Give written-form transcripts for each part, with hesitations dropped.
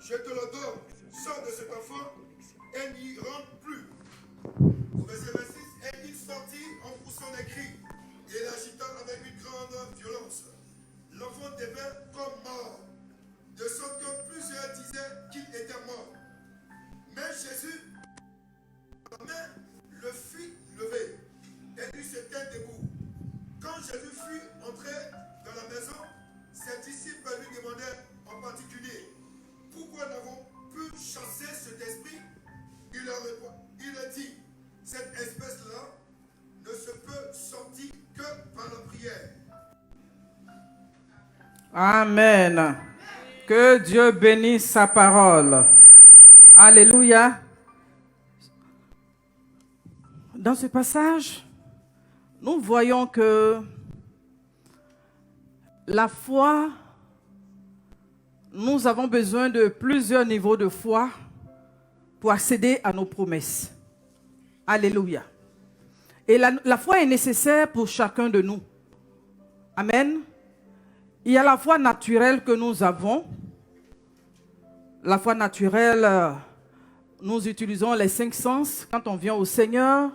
je te le donne, sors de cet enfant et n'y rentre plus. Au verset 26, et il sortit en poussant des cris et l'agitant avec une grande violence. L'enfant devint comme mort, de sorte que plusieurs disaient qu'il était mort. Mais Jésus le fit lever et lui se tint debout. Quand Jésus fut entré dans la maison, ses disciples lui demandèrent en particulier pourquoi n'avons pu chasser cet esprit. Il leur dit, cette espèce-là ne se peut sortir que par la prière. Amen. Que Dieu bénisse sa parole. Alléluia. Dans ce passage, nous voyons que la foi, nous avons besoin de plusieurs niveaux de foi pour accéder à nos promesses. Alléluia. Et la foi est nécessaire pour chacun de nous. Amen. Il y a la foi naturelle que nous avons. La foi naturelle, nous utilisons les 5 sens quand on vient au Seigneur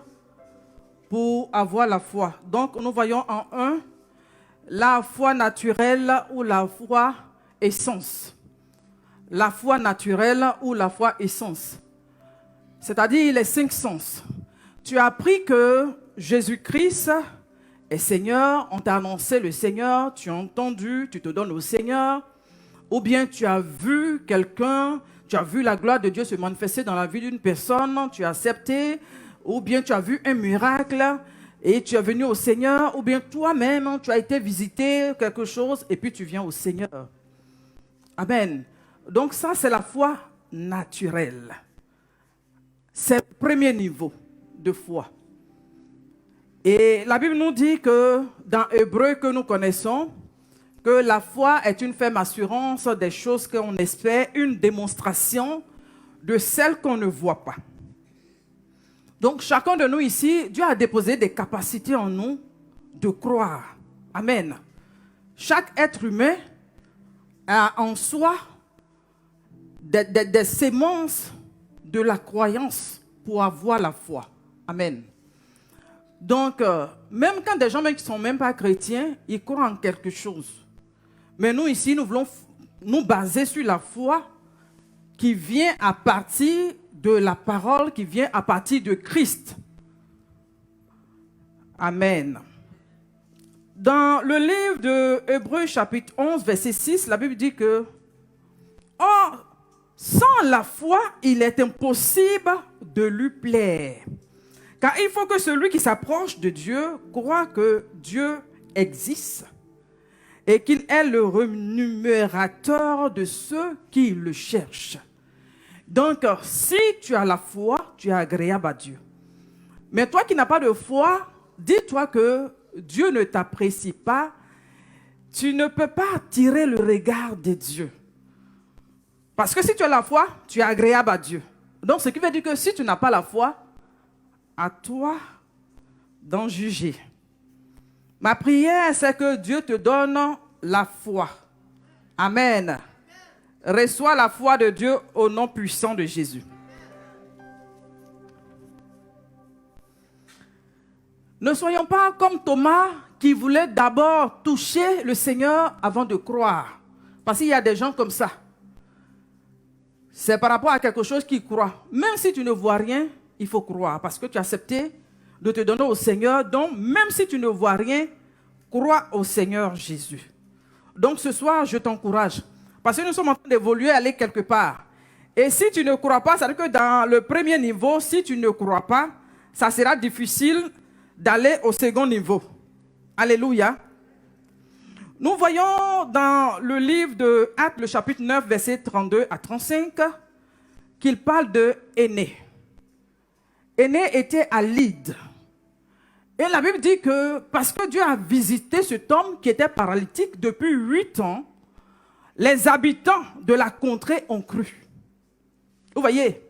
pour avoir la foi. Donc, nous voyons en 1, la foi naturelle ou la foi essence. La foi naturelle ou la foi essence. C'est-à-dire les 5 sens. Tu as appris que Jésus-Christ est Seigneur, on t'a annoncé le Seigneur, tu as entendu, tu te donnes au Seigneur, ou bien tu as vu quelqu'un, tu as vu la gloire de Dieu se manifester dans la vie d'une personne, tu as accepté, ou bien tu as vu un miracle et tu es venu au Seigneur, ou bien toi-même, tu as été visiter quelque chose et puis tu viens au Seigneur. Amen. Donc ça, c'est la foi naturelle. C'est le premier niveau de foi. Et la Bible nous dit que dans Hébreu que nous connaissons, que la foi est une ferme assurance des choses qu'on espère, une démonstration de celles qu'on ne voit pas. Donc chacun de nous ici, Dieu a déposé des capacités en nous de croire. Amen. Chaque être humain a en soi des sémences de la croyance pour avoir la foi. Amen. Donc, même quand des gens qui ne sont même pas chrétiens, ils croient en quelque chose. Mais nous ici, nous voulons nous baser sur la foi qui vient à partir de la parole, qui vient à partir de Christ. Amen. Dans le livre de Hébreux chapitre 11, verset 6, la Bible dit que « Or, sans la foi, il est impossible de lui plaire. » Car il faut que celui qui s'approche de Dieu croit que Dieu existe et qu'il est le rémunérateur de ceux qui le cherchent. Donc, si tu as la foi, tu es agréable à Dieu. Mais toi qui n'as pas de foi, dis-toi que Dieu ne t'apprécie pas. Tu ne peux pas attirer le regard de Dieu. Parce que si tu as la foi, tu es agréable à Dieu. Donc, ce qui veut dire que si tu n'as pas la foi, à toi d'en juger. Ma prière, c'est que Dieu te donne la foi. Amen. Reçois la foi de Dieu au nom puissant de Jésus. Ne soyons pas comme Thomas qui voulait d'abord toucher le Seigneur avant de croire. Parce qu'il y a des gens comme ça. C'est par rapport à quelque chose qu'ils croient. Même si tu ne vois rien, il faut croire parce que tu as accepté de te donner au Seigneur. Donc, même si tu ne vois rien, crois au Seigneur Jésus. Donc, ce soir, je t'encourage. Parce que nous sommes en train d'évoluer, aller quelque part. Et si tu ne crois pas, ça veut dire que dans le premier niveau, si tu ne crois pas, ça sera difficile d'aller au second niveau. Alléluia. Nous voyons dans le livre de Actes, le chapitre 9, versets 32 à 35, qu'il parle de Énée. Énée était à Lyde. Et la Bible dit que parce que Dieu a visité cet homme qui était paralytique depuis 8 ans, les habitants de la contrée ont cru. Vous voyez?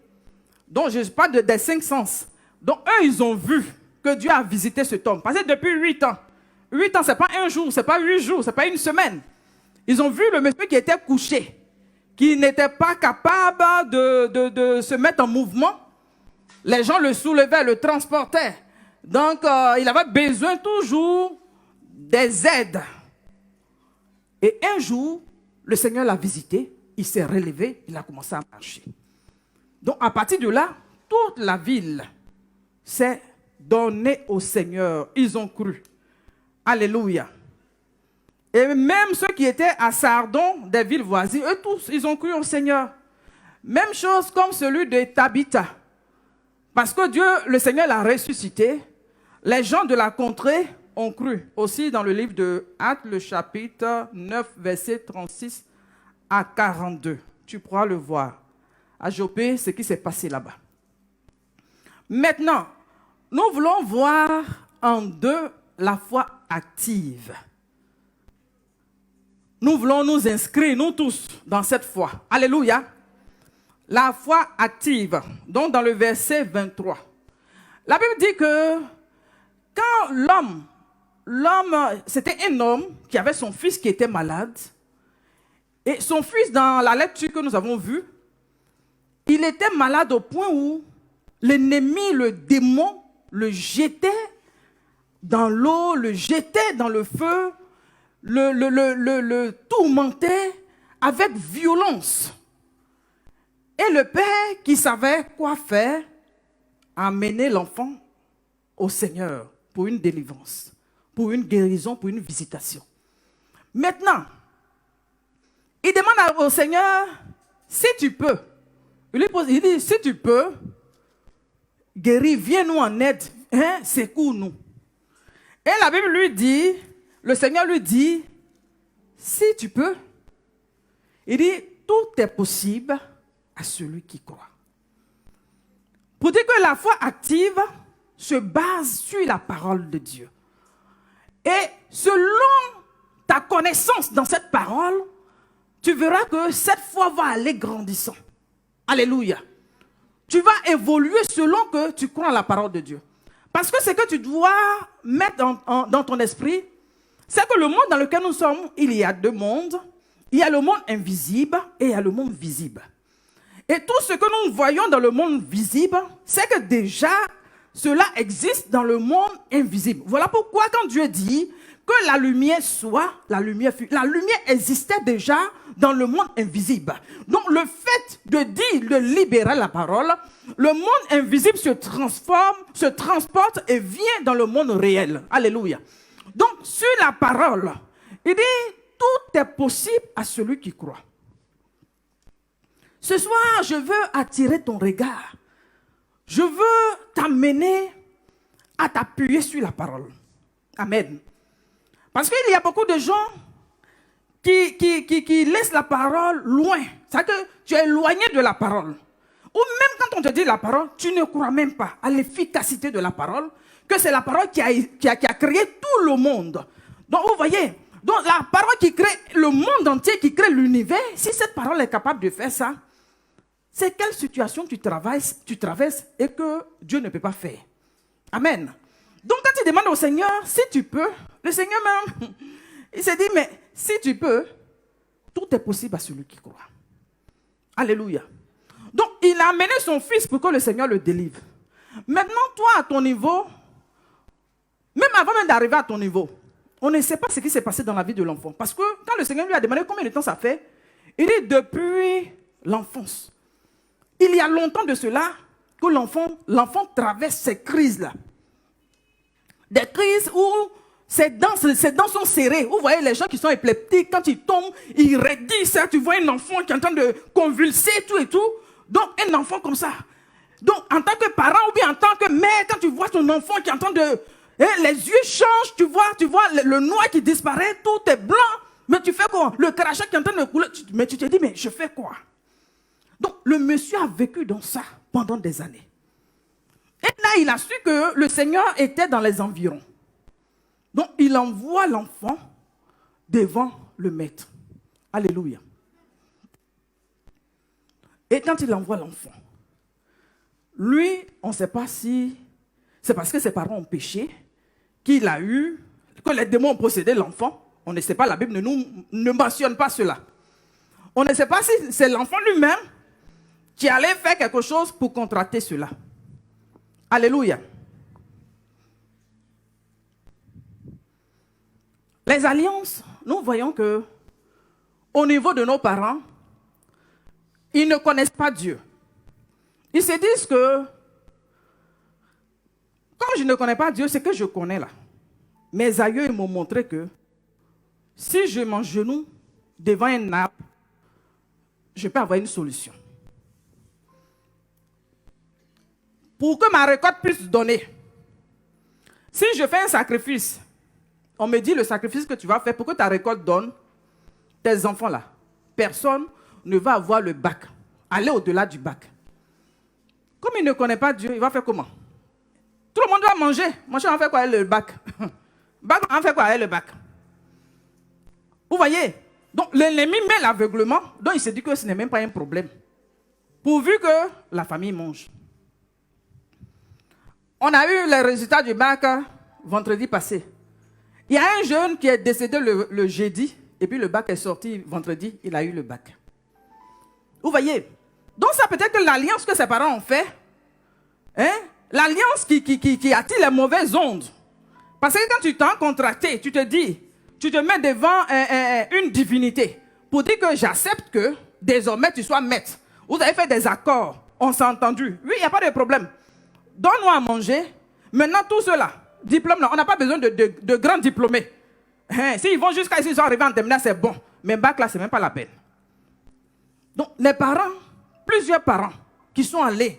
Donc je parle des 5 sens. Donc eux, ils ont vu que Dieu a visité cet homme. Parce que depuis 8 ans, 8 ans, ce n'est pas un jour, ce n'est pas 8 jours, ce n'est pas une semaine. Ils ont vu le monsieur qui était couché, qui n'était pas capable de se mettre en mouvement. Les gens le soulevaient, le transportaient. Donc, il avait besoin toujours des aides. Et un jour, le Seigneur l'a visité, il s'est relevé, il a commencé à marcher. Donc, à partir de là, toute la ville s'est donnée au Seigneur. Ils ont cru. Alléluia. Et même ceux qui étaient à Sardon, des villes voisines, eux tous, ils ont cru au Seigneur. Même chose comme celui de Tabitha. Parce que Dieu, le Seigneur l'a ressuscité, les gens de la contrée ont cru. Aussi dans le livre de Actes, le chapitre 9, verset 36 à 42. Tu pourras le voir. À Joppé, ce qui s'est passé là-bas. Maintenant, nous voulons voir en deux la foi active. Nous voulons nous inscrire, nous tous, dans cette foi. Alléluia. La foi active. Donc, dans le verset 23. La Bible dit que quand l'homme, c'était un homme qui avait son fils qui était malade. Et son fils, dans la lecture que nous avons vue, il était malade au point où l'ennemi, le démon, le jetait dans l'eau, le jetait dans le feu, le tourmentait avec violence. Et le père, qui savait quoi faire, a amené l'enfant au Seigneur pour une délivrance, pour une guérison, pour une visitation. Maintenant, il demande au Seigneur, si tu peux, il dit, si tu peux, guéris, viens-nous en aide, hein, secours-nous. Et la Bible lui dit, le Seigneur lui dit, si tu peux, il dit, tout est possible à celui qui croit. Pour dire que la foi active se base sur la parole de Dieu. Et selon ta connaissance dans cette parole, tu verras que cette foi va aller grandissant. Alléluia. Tu vas évoluer selon que tu crois en la parole de Dieu. Parce que ce que tu dois mettre dans ton esprit, c'est que le monde dans lequel nous sommes, il y a deux mondes. Il y a le monde invisible et il y a le monde visible. Et tout ce que nous voyons dans le monde visible, c'est que déjà, cela existe dans le monde invisible. Voilà pourquoi quand Dieu dit que la lumière soit, la lumière fut. La lumière existait déjà dans le monde invisible. Donc le fait de dire, de libérer la parole, le monde invisible se transforme, se transporte et vient dans le monde réel. Alléluia. Donc sur la parole, il dit, tout est possible à celui qui croit. Ce soir, je veux attirer ton regard. Je veux t'amener à t'appuyer sur la parole. Amen. Parce qu'il y a beaucoup de gens qui laissent la parole loin. C'est-à-dire que tu es éloigné de la parole. Ou même quand on te dit la parole, tu ne crois même pas à l'efficacité de la parole, que c'est la parole qui a créé tout le monde. Donc vous voyez, donc la parole qui crée le monde entier, qui crée l'univers, si cette parole est capable de faire ça, c'est quelle situation tu traverses et que Dieu ne peut pas faire. Amen. Donc quand tu demandes au Seigneur, si tu peux, le Seigneur même, il se dit, mais si tu peux, tout est possible à celui qui croit. Alléluia. Donc il a amené son fils pour que le Seigneur le délivre. Maintenant, toi à ton niveau, même avant même d'arriver à ton niveau, on ne sait pas ce qui s'est passé dans la vie de l'enfant. Parce que quand le Seigneur lui a demandé combien de temps ça fait, il dit depuis l'enfance. Il y a longtemps de cela que l'enfant traverse ces crises-là. Des crises où ses dents sont serrées. Vous voyez les gens qui sont épileptiques, quand ils tombent, ils raidissent. Tu vois un enfant qui est en train de convulser, tout et tout. Donc un enfant comme ça. Donc en tant que parent ou bien en tant que mère, quand tu vois ton enfant qui est en train de... les yeux changent, tu vois le noir qui disparaît, tout est blanc. Mais tu fais quoi? Le crachat qui est en train de couler. Mais tu te dis, mais je fais quoi? Donc, le monsieur a vécu dans ça pendant des années. Et là, il a su que le Seigneur était dans les environs. Donc, il envoie l'enfant devant le maître. Alléluia. Et quand il envoie l'enfant, lui, on ne sait pas si c'est parce que ses parents ont péché, qu'il a eu, que les démons ont possédé l'enfant. On ne sait pas, la Bible ne mentionne pas cela. On ne sait pas si c'est l'enfant lui-même qui allait faire quelque chose pour contracter cela. Alléluia. Les alliances, nous voyons que au niveau de nos parents, ils ne connaissent pas Dieu. Ils se disent que quand je ne connais pas Dieu, c'est que je connais là. Mes aïeux ils m'ont montré que si je m'agenouille devant un arbre, je peux avoir une solution. Pour que ma récolte puisse donner, si je fais un sacrifice, on me dit le sacrifice que tu vas faire pour que ta récolte donne, tes enfants là, personne ne va avoir le bac, aller au-delà du bac. Comme il ne connaît pas Dieu, il va faire comment? Tout le monde va manger. Manger, on fait quoi avec le bac? Bac, on fait quoi avec le bac? Vous voyez? Donc l'ennemi met l'aveuglement, donc il se dit que ce n'est même pas un problème. Pourvu que la famille mange. On a eu les résultats du bac vendredi passé. Il y a un jeune qui est décédé le jeudi, et puis le bac est sorti vendredi, il a eu le bac. Vous voyez? Donc ça peut être que l'alliance que ses parents ont fait, hein, l'alliance qui attire les mauvaises ondes. Parce que quand tu t'en contracté, tu te dis, tu te mets devant une divinité pour dire que j'accepte que désormais tu sois maître. Vous avez fait des accords, on s'est entendu. Oui, il n'y a pas de problème. Donne-nous à manger. Maintenant, tout cela, diplôme, on n'a pas besoin de grands diplômés. Hein, s'ils vont jusqu'à ici, ils sont arrivés en terminale, c'est bon. Mais bac là, ce n'est même pas la peine. Donc, les parents, plusieurs parents qui sont allés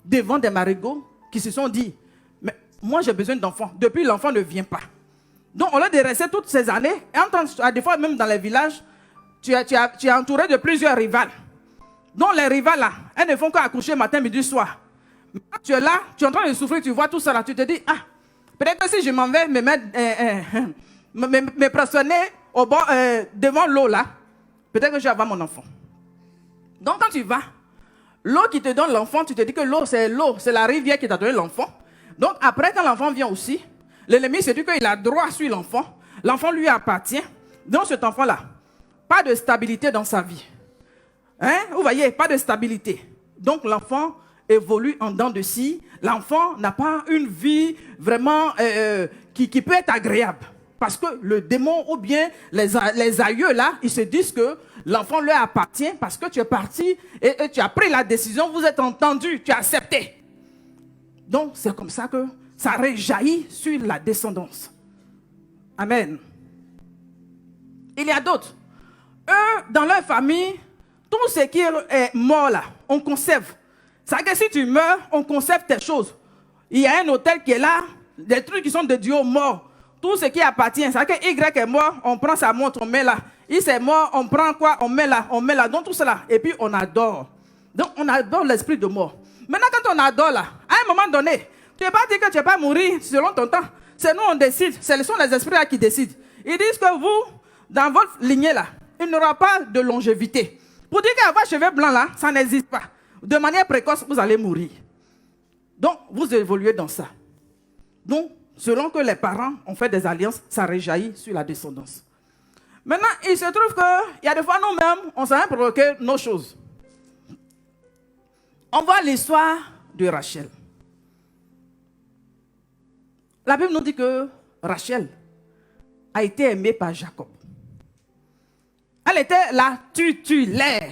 devant des marigots, qui se sont dit, mais moi j'ai besoin d'enfants. Depuis, l'enfant ne vient pas. Donc, au lieu de rester toutes ces années, et des fois même dans les villages, tu es entouré de plusieurs rivales. Donc, les rivales là, elles ne font qu'accoucher matin, midi, soir. Tu es là, tu es en train de souffrir, tu vois tout ça là, tu te dis, ah, peut-être que si je m'en vais me mettre, me pressionner au bord, devant l'eau là, peut-être que je vais avoir mon enfant. Donc quand tu vas, l'eau qui te donne l'enfant, tu te dis que l'eau, c'est la rivière qui t'a donné l'enfant. Donc après, quand l'enfant vient aussi, l'ennemi se dit qu'il a droit sur l'enfant, l'enfant lui appartient. Donc cet enfant-là, pas de stabilité dans sa vie. Hein? Vous voyez, pas de stabilité. Donc l'enfant évolue en dents de scie. L'enfant n'a pas une vie vraiment qui peut être agréable. Parce que le démon ou bien les aïeux là, ils se disent que l'enfant leur appartient parce que tu es parti et tu as pris la décision, vous êtes entendu, tu as accepté. Donc c'est comme ça que ça rejaillit sur la descendance. Amen. Il y a d'autres. Eux, dans leur famille, tout ce qui est mort là, on conserve. C'est que si tu meurs, on conserve tes choses. Il y a un hôtel qui est là, des trucs qui sont dédiés aux morts. Tout ce qui appartient, c'est que Y est mort, on prend sa montre, on met là. X est mort, on prend quoi, on met là. Donc tout cela. Et puis on adore. Donc on adore l'esprit de mort. Maintenant quand on adore là, à un moment donné, tu n'es pas dit que tu ne vas pas mourir selon ton temps. C'est nous on décide. Ce sont les esprits là qui décident. Ils disent que vous, dans votre lignée là, il n'y aura pas de longévité. Pour dire qu'avoir cheveux blancs là, ça n'existe pas. De manière précoce, vous allez mourir. Donc, vous évoluez dans ça. Donc, selon que les parents ont fait des alliances, ça rejaillit sur la descendance. Maintenant, il se trouve qu'il y a des fois nous-mêmes, on s'est provoqué nos choses. On voit l'histoire de Rachel. La Bible nous dit que Rachel a été aimée par Jacob. Elle était la titulaire.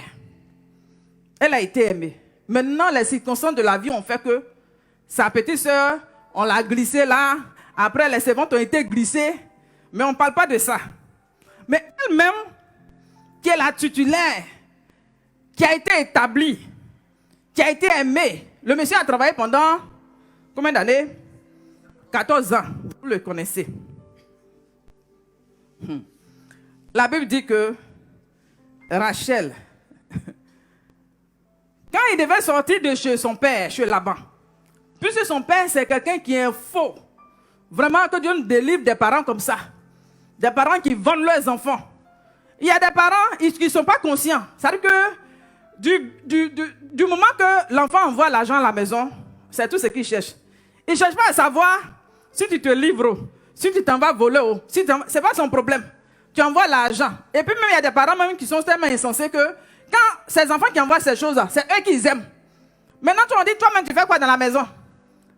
Elle a été aimée. Maintenant, les circonstances de la vie ont fait que sa petite sœur, on l'a glissée là. Après, les servantes ont été glissées. Mais on ne parle pas de ça. Mais elle-même, qui est la titulaire, qui a été établie, qui a été aimée. Le monsieur a travaillé pendant combien d'années? 14 ans. Vous le connaissez. La Bible dit que Rachel, quand il devait sortir de chez son père, chez Laban, puisque son père c'est quelqu'un qui est faux, vraiment que Dieu nous délivre des parents comme ça, des parents qui vendent leurs enfants. Il y a des parents qui ne sont pas conscients. C'est-à-dire que du moment que l'enfant envoie l'argent à la maison, c'est tout ce qu'il cherche. Il ne cherche pas à savoir si tu te livres, si tu t'en vas voler, ce n'est pas son problème. Tu envoies l'argent. Et puis même il y a des parents même qui sont tellement insensés que quand ces enfants qui envoient ces choses-là, c'est eux qui aiment. Maintenant, tu m'as dit, toi-même, tu fais quoi dans la maison?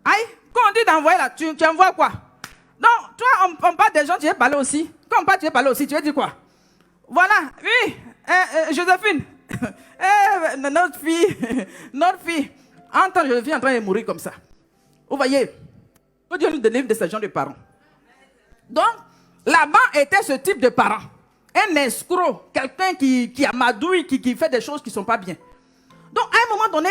Aïe, quand on dit d'envoyer là, tu envoies quoi? Donc, toi, on parle des gens, tu veux parler aussi. Quand on parle, tu veux parler aussi, tu veux dire quoi? Voilà, oui, Joséphine, notre fille, entend Joséphine en train de mourir comme ça. Vous voyez, que Dieu nous délivre de ce genre de parents. Donc, Laban était ce type de parent. Un escroc, quelqu'un qui amadouille, qui fait des choses qui ne sont pas bien. Donc, à un moment donné,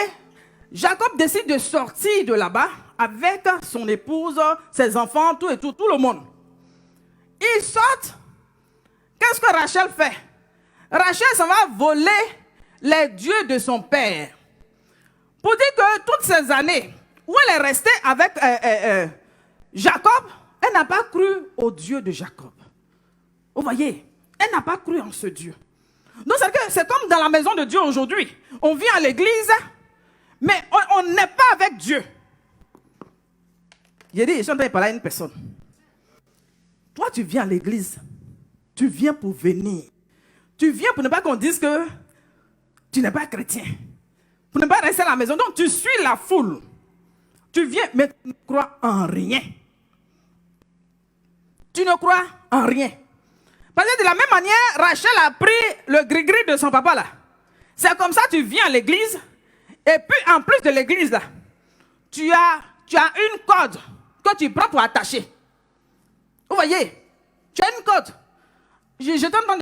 Jacob décide de sortir de là-bas avec son épouse, ses enfants, tout le monde. Ils sortent. Qu'est-ce que Rachel fait? Rachel s'en va voler les dieux de son père. Pour dire que toutes ces années où elle est restée avec Jacob, elle n'a pas cru au Dieu de Jacob. Vous voyez, elle n'a pas cru en ce Dieu. Donc c'est comme dans la maison de Dieu aujourd'hui. On vient à l'église, mais on n'est pas avec Dieu. J'ai dit, je suis en train de parler à une personne. Toi, tu viens à l'église. Tu viens pour venir. Tu viens pour ne pas qu'on dise que tu n'es pas chrétien. Pour ne pas rester à la maison. Donc, tu suis la foule. Tu viens, mais tu ne crois en rien. Tu ne crois en rien. Parce que de la même manière, Rachel a pris le gris-gris de son papa là. C'est comme ça que tu viens à l'église. Et puis, en plus de l'église là, tu as une corde que tu prends pour attacher. Vous voyez, tu as une corde. J'étais en train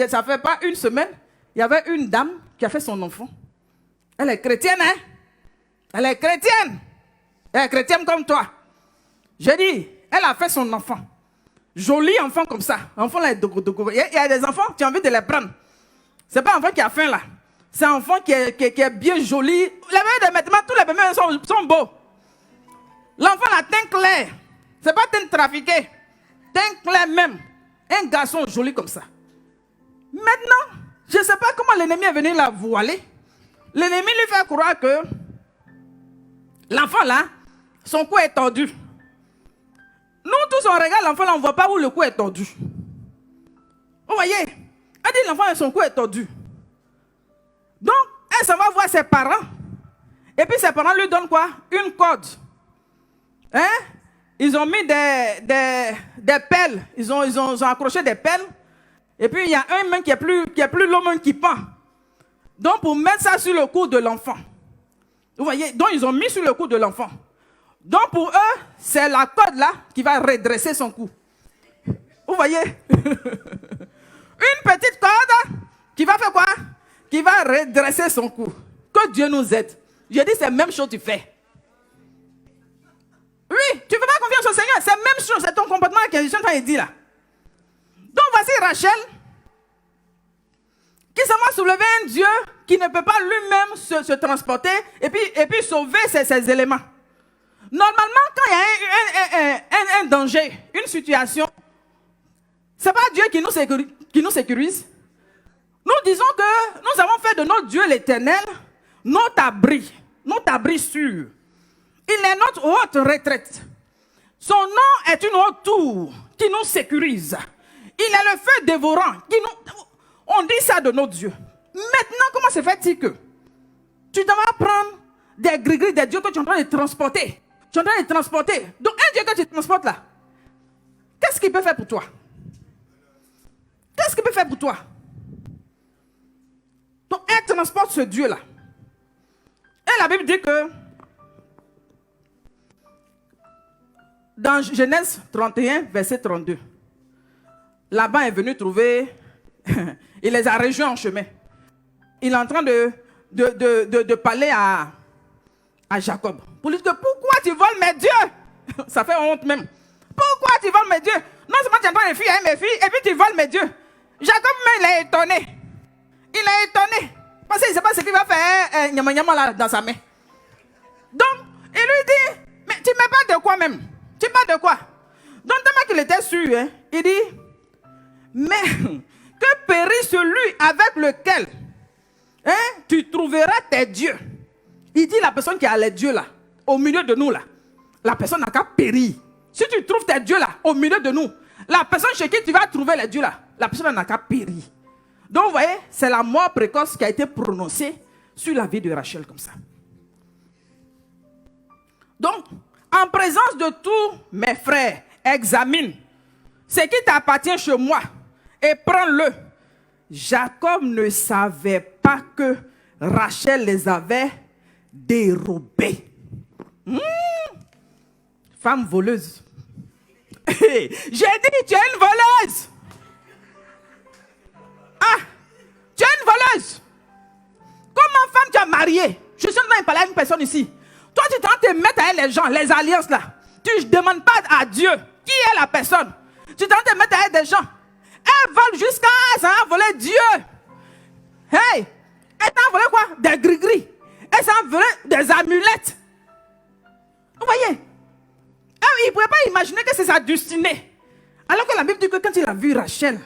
ça fait pas une semaine, il y avait une dame qui a fait son enfant. Elle est chrétienne, hein? Elle est chrétienne. Elle est chrétienne comme toi. J'ai dit, elle a fait son enfant. Joli enfant comme ça. Enfant là, il y a des enfants, tu as envie de les prendre. C'est pas un enfant qui a faim là. C'est un enfant qui est bien joli. Les bébés de maintenant, tous les bébés sont beaux. L'enfant là, teint clair. C'est pas teint trafiqué. Teint clair même. Un garçon joli comme ça. Maintenant, je ne sais pas comment l'ennemi est venu la voiler. L'ennemi lui fait croire que l'enfant là, son cou est tordu. Nous tous on regarde l'enfant là, on ne voit pas où le cou est tordu. Vous voyez? Elle dit l'enfant son cou est tordu. Donc, elle s'en va voir ses parents. Et puis ses parents lui donnent quoi? Une corde. Hein? Ils ont mis des pelles. Ils ont accroché des pelles. Et puis il y a un même qui est plus long même qui pend. Donc pour mettre ça sur le cou de l'enfant. Vous voyez? Donc ils ont mis sur le cou de l'enfant. Donc pour eux, c'est la corde là qui va redresser son cou. Vous voyez? Une petite corde qui va faire quoi? Qui va redresser son cou. Que Dieu nous aide. Je dis c'est la même chose que tu fais. Oui, tu ne fais pas confiance au Seigneur. C'est la même chose, c'est ton comportement que je suis en train de dire là. Donc voici Rachel qui s'en va soulever un Dieu qui ne peut pas lui-même se transporter et puis sauver ses éléments. Normalement, quand il y a un danger, une situation, ce n'est pas Dieu qui nous sécurise. Nous disons que nous avons fait de notre Dieu l'Éternel notre abri sûr. Il est notre haute retraite. Son nom est une haute tour qui nous sécurise. Il est le feu dévorant qui nous... On dit ça de notre Dieu. Maintenant, comment se fait-il que tu dois prendre des gris-gris, des dieux que tu es en train de transporter? Tu es en train de transporter. Donc, un Dieu que tu transportes là, qu'est-ce qu'il peut faire pour toi? Qu'est-ce qu'il peut faire pour toi? Donc, elle transporte ce Dieu-là. Et la Bible dit que dans Genèse 31, verset 32, Laban est venu trouver, il les a rejoints en chemin. Il est en train de parler à Jacob. Pour lui dire que pourquoi tu voles mes dieux? Ça fait honte même. Pourquoi tu voles mes dieux? Non seulement tu es en train de fuir mes filles, et puis tu voles mes dieux. Jacob même, il est étonné. Il est étonné. Parce qu'il ne sait pas ce qu'il va faire nyama là dans sa main. Donc, il lui dit, mais tu ne mets pas de quoi même? Tu parles de quoi? Donc, tellement qu'il était sûr, hein, il dit, mais que périt celui avec lequel tu trouveras tes dieux. Il dit la personne qui a les dieux là, au milieu de nous là, la personne n'a qu'à périr. Si tu trouves tes dieux là, au milieu de nous, la personne chez qui tu vas trouver les dieux là, la personne n'a qu'à périr. Donc, vous voyez, c'est la mort précoce qui a été prononcée sur la vie de Rachel comme ça. Donc, en présence de tous mes frères, examine ce qui t'appartient chez moi et prends-le. Jacob ne savait pas que Rachel les avait dérobés. Femme voleuse. J'ai dit, tu es une voleuse. Ah, tu es une voleuse. Comment femme tu as marié? Je suis en train de parler à une personne ici. Toi, tu es en train de mettre avec les gens, les alliances là. Tu ne demandes pas à Dieu qui est la personne. Tu es en train de mettre avec des gens. Elles volent jusqu'à ça a volé Dieu. Hey, elles t'ont volé quoi? Des gris-gris. Elles t'ont volé des amulettes. Vous voyez? Il ne pouvait pas imaginer que c'est sa destinée. Alors que la Bible dit que quand il a vu Rachel,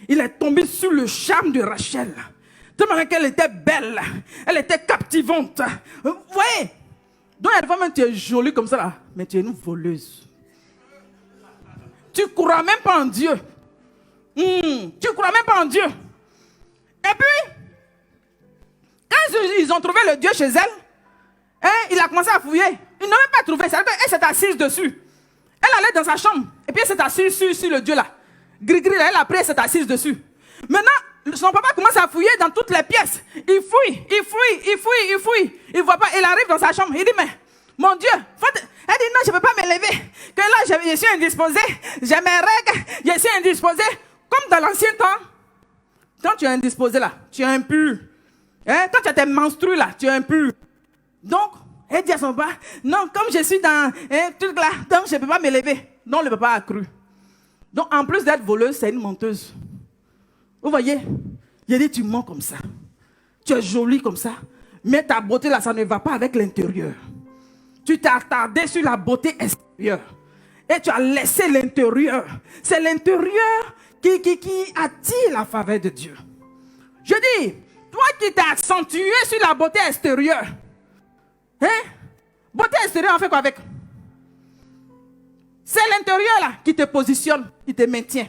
il est tombé sur le charme de Rachel. Tellement qu'elle était belle, elle était captivante. Vous voyez? Donc elle va même, tu es jolie comme ça là, mais tu es une voleuse. Tu ne crois même pas en Dieu. Tu ne crois même pas en Dieu. Et puis, quand ils ont trouvé le Dieu chez elle, il a commencé à fouiller. Ils n'ont même pas trouvé. Elle s'est assise dessus. Elle allait dans sa chambre. Et puis elle s'est assise sur le Dieu là. Gris-gris, elle a pris, elle s'est assise dessus. Maintenant, son papa commence à fouiller dans toutes les pièces. Il fouille. Il ne voit pas. Il arrive dans sa chambre. Il dit, mais mon Dieu, elle dit, non, je ne peux pas me lever. Que là, je suis indisposée. J'ai mes règles. Je suis indisposée. Comme dans l'ancien temps. Quand tu es indisposé là, tu es impur. Quand tu as tes menstrues là, tu es impur. Donc, elle dit à son papa, non, comme je suis dans un truc là, donc je ne peux pas me lever. Donc le papa a cru. Donc en plus d'être voleuse, c'est une menteuse. Vous voyez, il a dit, tu mens comme ça. Tu es jolie comme ça. Mais ta beauté là, ça ne va pas avec l'intérieur. Tu t'es attardé sur la beauté extérieure. Et tu as laissé l'intérieur. C'est l'intérieur qui attire la faveur de Dieu. Je dis, toi qui t'es accentué sur la beauté extérieure. Beauté extérieure, on fait quoi avec? C'est l'intérieur là qui te positionne, qui te maintient.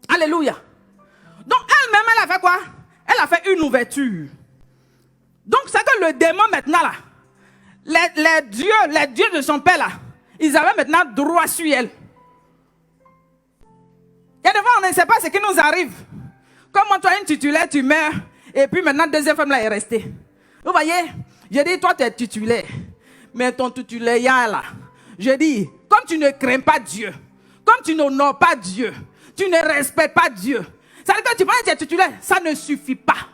Alléluia. Donc elle-même, elle a fait quoi? Elle a fait une ouverture. Donc c'est que le démon maintenant là, les dieux de son père là, ils avaient maintenant droit sur elle. Et des fois on ne sait pas ce qui nous arrive. Comme toi une titulaire, tu meurs, et puis maintenant deuxième femme là est restée. Vous voyez? Je dis, toi tu es titulaire, mais ton titulaire là, je dis, comme tu ne crains pas Dieu, comme tu n'honores pas Dieu, tu ne respectes pas Dieu, ça veut dire que tu penses que tu es titulaire, ça ne suffit pas.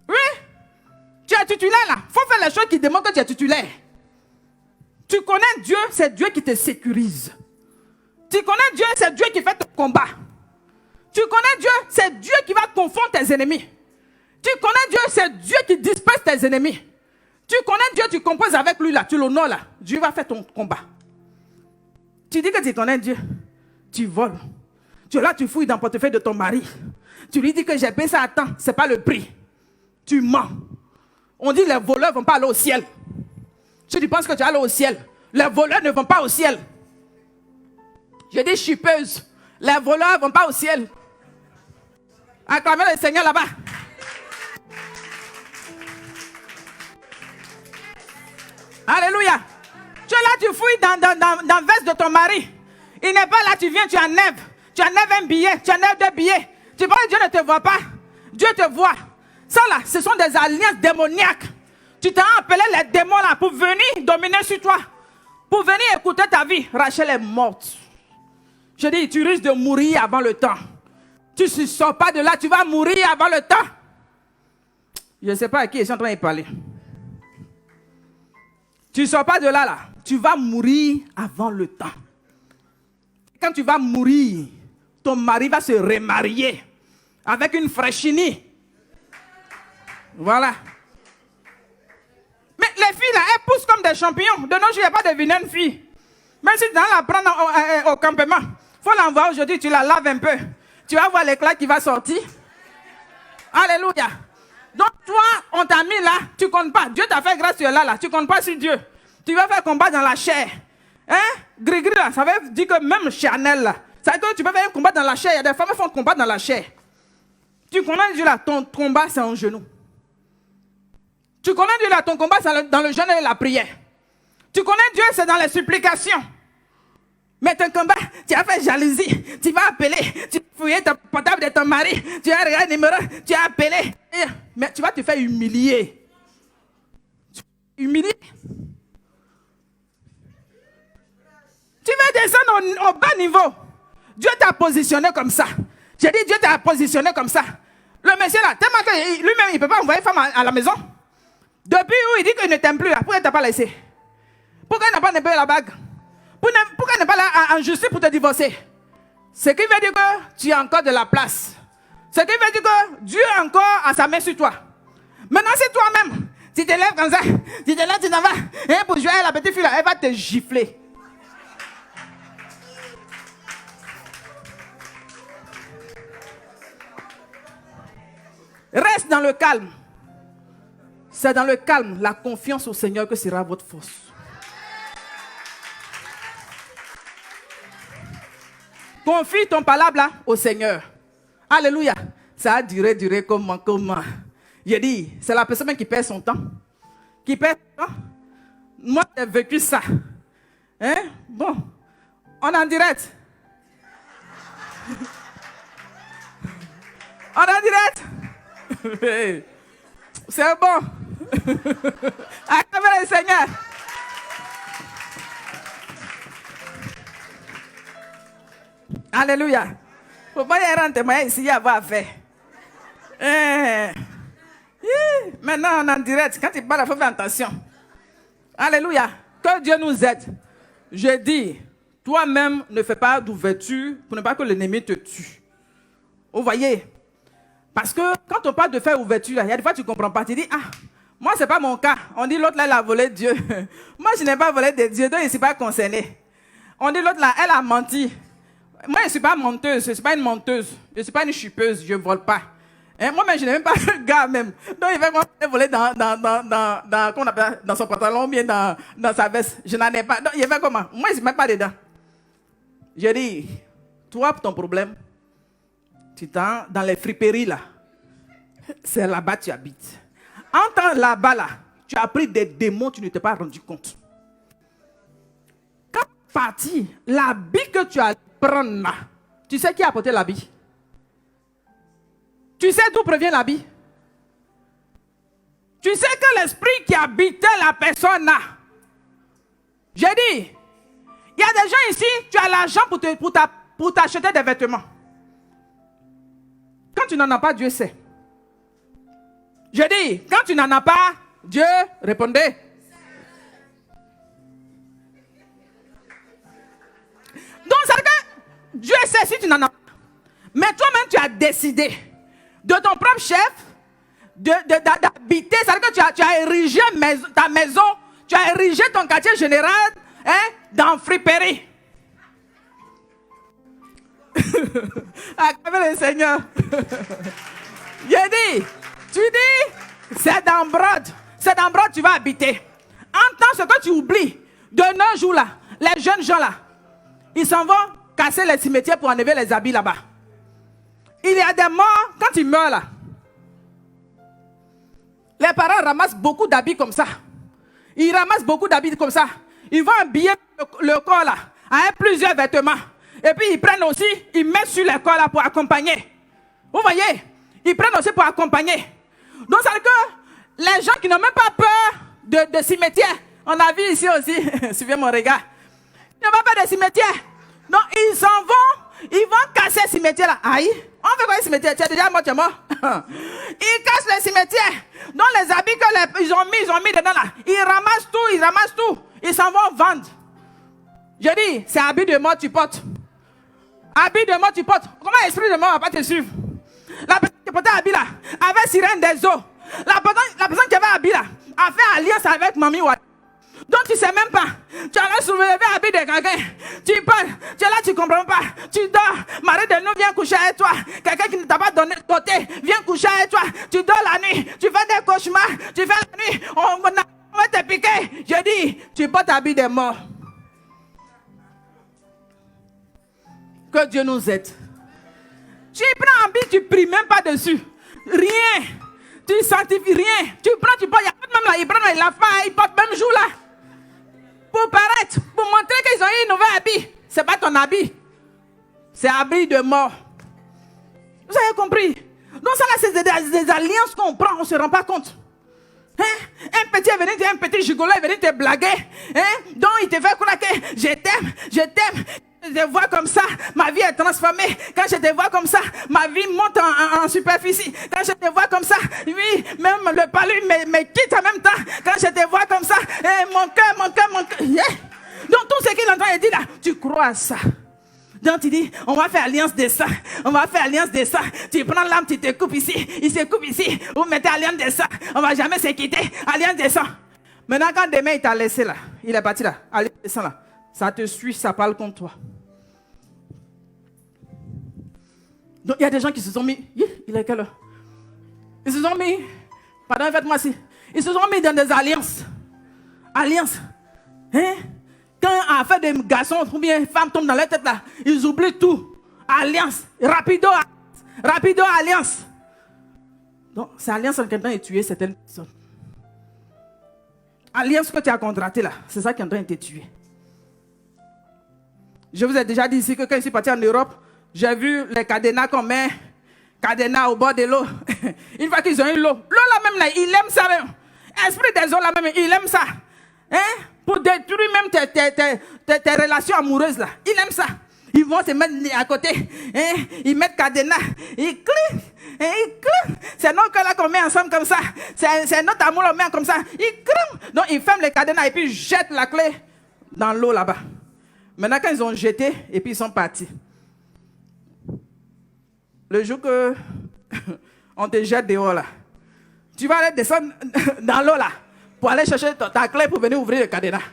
Oui, tu es titulaire là, il faut faire les choses qui démontrent que tu es titulaire. Tu connais Dieu, c'est Dieu qui te sécurise. Tu connais Dieu, c'est Dieu qui fait ton combat. Tu connais Dieu, c'est Dieu qui va confondre tes ennemis. Tu connais Dieu, c'est Dieu qui disperse tes ennemis. Tu connais Dieu, tu composes avec lui là, tu l'honores là. Dieu va faire ton combat. Tu dis que tu connais Dieu, tu voles. Tu es là, tu fouilles dans le portefeuille de ton mari. Tu lui dis que j'ai payé ça à temps, ce n'est pas le prix. Tu mens. On dit les voleurs ne vont pas aller au ciel. Si tu penses que tu vas aller au ciel, les voleurs ne vont pas au ciel. Je dis chipeuse, les voleurs ne vont pas au ciel. Acclamez le Seigneur là-bas. Alléluia. Tu es là, tu fouilles dans la veste de ton mari. Il n'est pas là, tu viens, tu enlèves. Tu enlèves un billet, tu enlèves deux billets. Tu penses que Dieu ne te voit pas? Dieu te voit. Ça là, ce sont des alliances démoniaques. Tu t'as appelé les démons là pour venir dominer sur toi. Pour venir écouter ta vie. Rachel est morte. Je dis, tu risques de mourir avant le temps. Tu ne sors pas de là, tu vas mourir avant le temps. Je ne sais pas à qui je suis en train de parler. Tu ne sors pas de là, tu vas mourir avant le temps. Quand tu vas mourir, ton mari va se remarier avec une fraîchinie. Voilà. Mais les filles là, elles poussent comme des champignons. De nos jours, il n'y a pas de vilaine fille. Même si tu vas la prendre au campement, il faut l'envoyer aujourd'hui, tu la laves un peu. Tu vas voir l'éclat qui va sortir. Alléluia. Donc toi, on t'a mis là, tu ne comptes pas. Dieu t'a fait grâce, tu es là, tu ne comptes pas sur Dieu. Tu vas faire combat dans la chair. Hein? Gris-gris là, ça veut dire que même Chanel là, C'est que tu peux faire un combat dans la chair. Il y a des femmes qui font un combat dans la chair. Tu connais Dieu là, ton combat c'est en genou. Tu connais Dieu là, ton combat c'est dans le jeûne et la prière. Tu connais Dieu, c'est dans les supplications. Mais ton combat, tu as fait jalousie. Tu vas appeler, tu as fouillé ton portable de ton mari. Tu as regardé le numéro, tu as appelé. Mais tu vas te faire humilier. Humilier. Tu veux descendre au bas niveau. Dieu t'a positionné comme ça. J'ai dit Dieu t'a positionné comme ça. Le monsieur là, tellement que lui-même il ne peut pas envoyer femme à la maison. Depuis où il dit qu'il ne t'aime plus là, pourquoi il ne t'a pas laissé? Pourquoi il n'a pas payé la bague? Pourquoi il n'est pas là en justice pour te divorcer? Ce qui veut dire que tu as encore de la place. Ce qui veut dire que Dieu a encore à sa main sur toi. Maintenant c'est toi-même. Tu te lèves comme ça, tu te lèves, tu t'en vas. Et pour jouer à la petite fille là, elle va te gifler. Reste dans le calme. C'est dans le calme, la confiance au Seigneur que sera votre force. Confie ton palabre là au Seigneur. Alléluia. Ça a duré comment. J'ai dit, c'est la personne qui perd son temps. Qui perd son temps. Moi, j'ai vécu ça. Hein? Bon, on est en direct. On est en direct. C'est bon. Acclamez le Seigneur. Alléluia. Il ne faut pas y avoir un témoin ici, il y a avoir à faire. Maintenant, on est en direct. Quand il parle, il faut faire attention. Alléluia. Que Dieu nous aide. Je dis, toi-même, ne fais pas d'ouverture pour ne pas que l'ennemi te tue. Vous voyez? Parce que quand on parle de faire ouverture, il y a des fois tu ne comprends pas. Tu dis, moi, ce n'est pas mon cas. On dit l'autre là, elle a volé Dieu. Moi, je n'ai pas volé de Dieu, donc je ne suis pas concerné. On dit l'autre là, elle a menti. Moi, je ne suis pas menteuse, je ne suis pas une menteuse. Je ne suis pas une chupeuse, je ne vole pas. Moi-même, je n'ai même pas de gars même. Donc, il va voler dans son pantalon ou bien dans sa veste. Je n'en ai pas. Donc, il fait comment? Moi, je ne suis même pas dedans. Je dis, toi, ton problème, tu es dans les friperies là. C'est là-bas que tu habites. En temps là-bas là, tu as pris des démons, tu ne t'es pas rendu compte. Quand tu es parti, l'habit que tu as prendre là, tu sais qui a apporté l'habit? Tu sais d'où provient l'habit? Tu sais que l'esprit qui habitait la personne là. J'ai dit, il y a des gens ici, tu as l'argent pour t'acheter des vêtements. Quand tu n'en as pas, Dieu sait. Je dis, quand tu n'en as pas, Dieu répondait. Donc, c'est que Dieu sait si tu n'en as pas. Mais toi-même, tu as décidé de ton propre chef d'habiter. C'est-à-dire que tu as érigé ta maison, tu as érigé ton quartier général dans friperie. Acclamez le Seigneur. J'ai dit, tu dis, c'est dans Brode. C'est dans Brode tu vas habiter. Entends ce que tu oublies. De nos jours là, les jeunes gens là, ils s'en vont casser les cimetières pour enlever les habits là-bas. Il y a des morts, quand ils meurent là, les parents ramassent beaucoup d'habits comme ça. Ils ramassent beaucoup d'habits comme ça. Ils vont habiller le corps là, avec plusieurs vêtements. Et puis ils prennent aussi, ils mettent sur le corps là pour accompagner. Vous voyez? Ils prennent aussi pour accompagner. Donc ça veut dire que les gens qui n'ont même pas peur de cimetière, on a vu ici aussi, suivez mon regard, ils n'ont pas peur de cimetière. Donc ils s'en vont, ils vont casser le cimetière là. Aïe, on fait quoi le cimetière? Tu es déjà mort, tu es mort. Ils cassent le cimetière. Donc les habits qu'ils ont mis dedans là, ils ramassent tout, ils s'en vont vendre. Je dis, c'est habit de mort tu portes. Habit de mort tu portes. Comment l'esprit de mort va pas te suivre? La personne qui portait habit là, avait sirène des eaux. La personne qui avait habit là, a fait alliance avec Mamie Ouad. Donc tu ne sais même pas. Tu as soulevé habit de quelqu'un. Tu parles, tu es là, tu ne comprends pas. Tu dors. Marie de nous vient coucher avec toi. Quelqu'un qui ne t'a pas donné doté vient coucher avec toi. Tu dors la nuit. Tu fais des cauchemars. Tu fais la nuit. On va te piquer. Je dis, tu portes habit de mort. Que Dieu nous aide. Tu prends un habit, tu pries même pas dessus. Rien. Tu sanctifies rien. Tu prends, tu portes. Il y a même là, ils prennent la fin, ils portent même jour là. Pour paraître, pour montrer qu'ils ont eu un nouvel habit. Ce n'est pas ton habit. C'est habit de mort. Vous avez compris? Donc ça là, c'est des alliances qu'on prend, on ne se rend pas compte. Hein? Un petit est venu, un petit gigolo est venu te blaguer. Hein? Donc il te fait croire que je t'aime, je t'aime. Je te vois comme ça, ma vie est transformée. Quand je te vois comme ça, ma vie monte en superficie. Quand je te vois comme ça, oui, même le palu me quitte en même temps. Quand je te vois comme ça, mon cœur. Yeah. Donc tout ce qu'il est en train de dire là, tu crois à ça. Donc tu dis, on va faire alliance de sang. On va faire alliance de sang. Tu prends l'âme, tu te coupes ici. Il se coupe ici. Vous mettez alliance de sang. On ne va jamais se quitter. Alliance de sang. Maintenant quand demain il t'a laissé là, il est parti là, alliance de sang là. Ça te suit, ça parle contre toi. Donc il y a des gens qui se sont mis, il est quelle heure? Ils se sont mis, pardon, faites-moi ci. Ils se sont mis dans des alliances. Alliances. Hein? Quand en fait des garçons ou bien femmes tombent dans leur tête là, ils oublient tout. Alliance. Rapido alliance. Donc c'est alliance en train de tuer certaines personnes. Alliance que tu as contractée là, c'est ça qui est en train de te tuer. Je vous ai déjà dit ici que quand je suis parti en Europe, j'ai vu les cadenas qu'on met, cadenas au bord de l'eau. Une fois qu'ils ont eu l'eau là même là, ils aiment ça même. Esprit des eaux là même, ils aiment ça. Hein? Pour détruire même tes relations amoureuses là. Ils aiment ça. Ils vont se mettre à côté. Hein? Ils mettent cadenas. Ils cliquent. Ils cliquent. C'est notre cœur là qu'on met ensemble comme ça. C'est notre amour qu'on met comme ça. Ils cliquent. Donc ils ferment les cadenas et puis ils jettent la clé dans l'eau là-bas. Maintenant quand ils ont jeté et puis ils sont partis. Le jour que on te jette dehors là, tu vas aller descendre dans l'eau là pour aller chercher ta clé pour venir ouvrir le cadenas.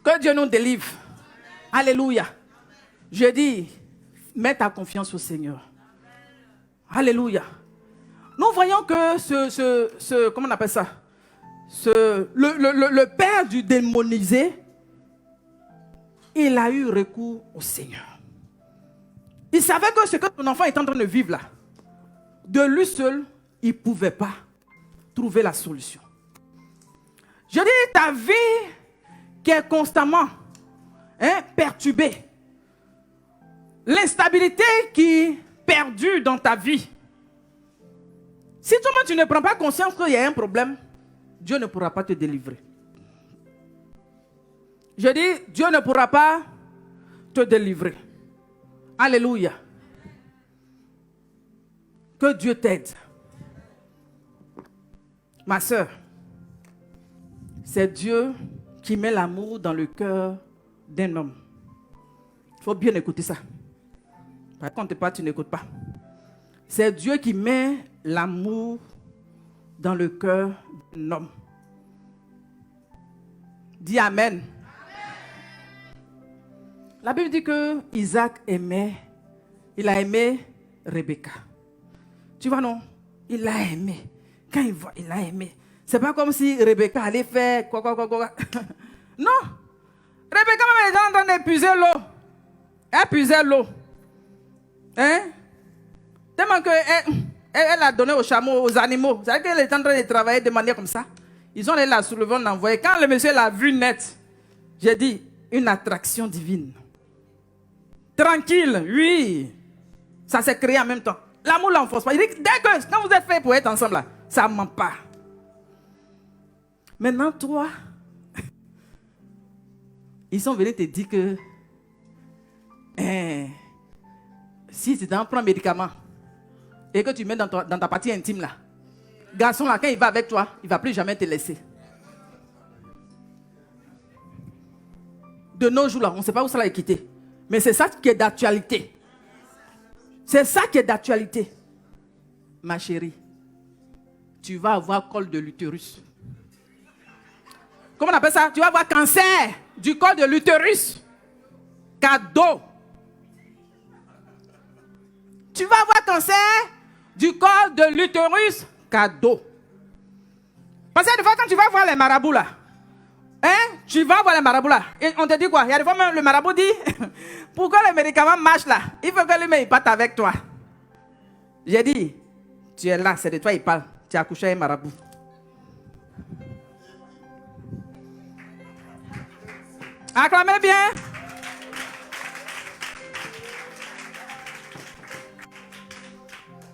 Que Dieu nous délivre. Alléluia. Je dis, mets ta confiance au Seigneur. Alléluia. Nous voyons que comment on appelle ça? Le père du démonisé, il a eu recours au Seigneur. Il savait que ce que ton enfant est en train de vivre là, de lui seul, il ne pouvait pas trouver la solution. Je dis, ta vie qui est constamment perturbée, l'instabilité qui perdure dans ta vie, si toi-même tu ne prends pas conscience qu'il y a un problème, Dieu ne pourra pas te délivrer. Je dis, Dieu ne pourra pas te délivrer. Alléluia. Que Dieu t'aide. Ma soeur, c'est Dieu qui met l'amour dans le cœur d'un homme. Il faut bien écouter ça. Par contre, tu n'écoutes pas. C'est Dieu qui met l'amour dans le cœur d'un homme. Dis Amen. La Bible dit que Isaac il a aimé Rebecca. Tu vois non? Il a aimé. Quand il voit, il a aimé. C'est pas comme si Rebecca allait faire quoi. Non. Rebecca même est en train d'épuiser l'eau. Elle épuisait l'eau. Hein? Tellement qu'elle a donné aux chameaux, aux animaux. C'est-à-dire qu'elle est en train de travailler de manière comme ça. Ils ont allé la soulever, on l'a envoyé. Quand le monsieur l'a vu net, j'ai dit, une attraction divine. Tranquille, oui. Ça s'est créé en même temps. L'amour ne l'enforce pas. Il dit, dès que, quand vous êtes fait pour être ensemble, là, ça ne ment pas. Maintenant, toi, ils sont venus te dire que si tu prends un médicament et que tu mets dans ta partie intime, là, garçon, là, quand il va avec toi, il ne va plus jamais te laisser. De nos jours, là, on ne sait pas où ça va quitter. Mais c'est ça qui est d'actualité. C'est ça qui est d'actualité. Ma chérie, tu vas avoir col de l'utérus. Comment on appelle ça? Tu vas avoir cancer du col de l'utérus. Cadeau. Tu vas avoir cancer du col de l'utérus. Cadeau. Parce que des fois, quand tu vas voir les marabouts là, Tu vas voir le marabout là. Et on te dit quoi? Il y a des fois même le marabout dit, pour que le médicament marche là, il faut que lui-même parte avec toi. J'ai dit, tu es là, c'est de toi il parle. Tu as accouché un marabout. Acclamez bien.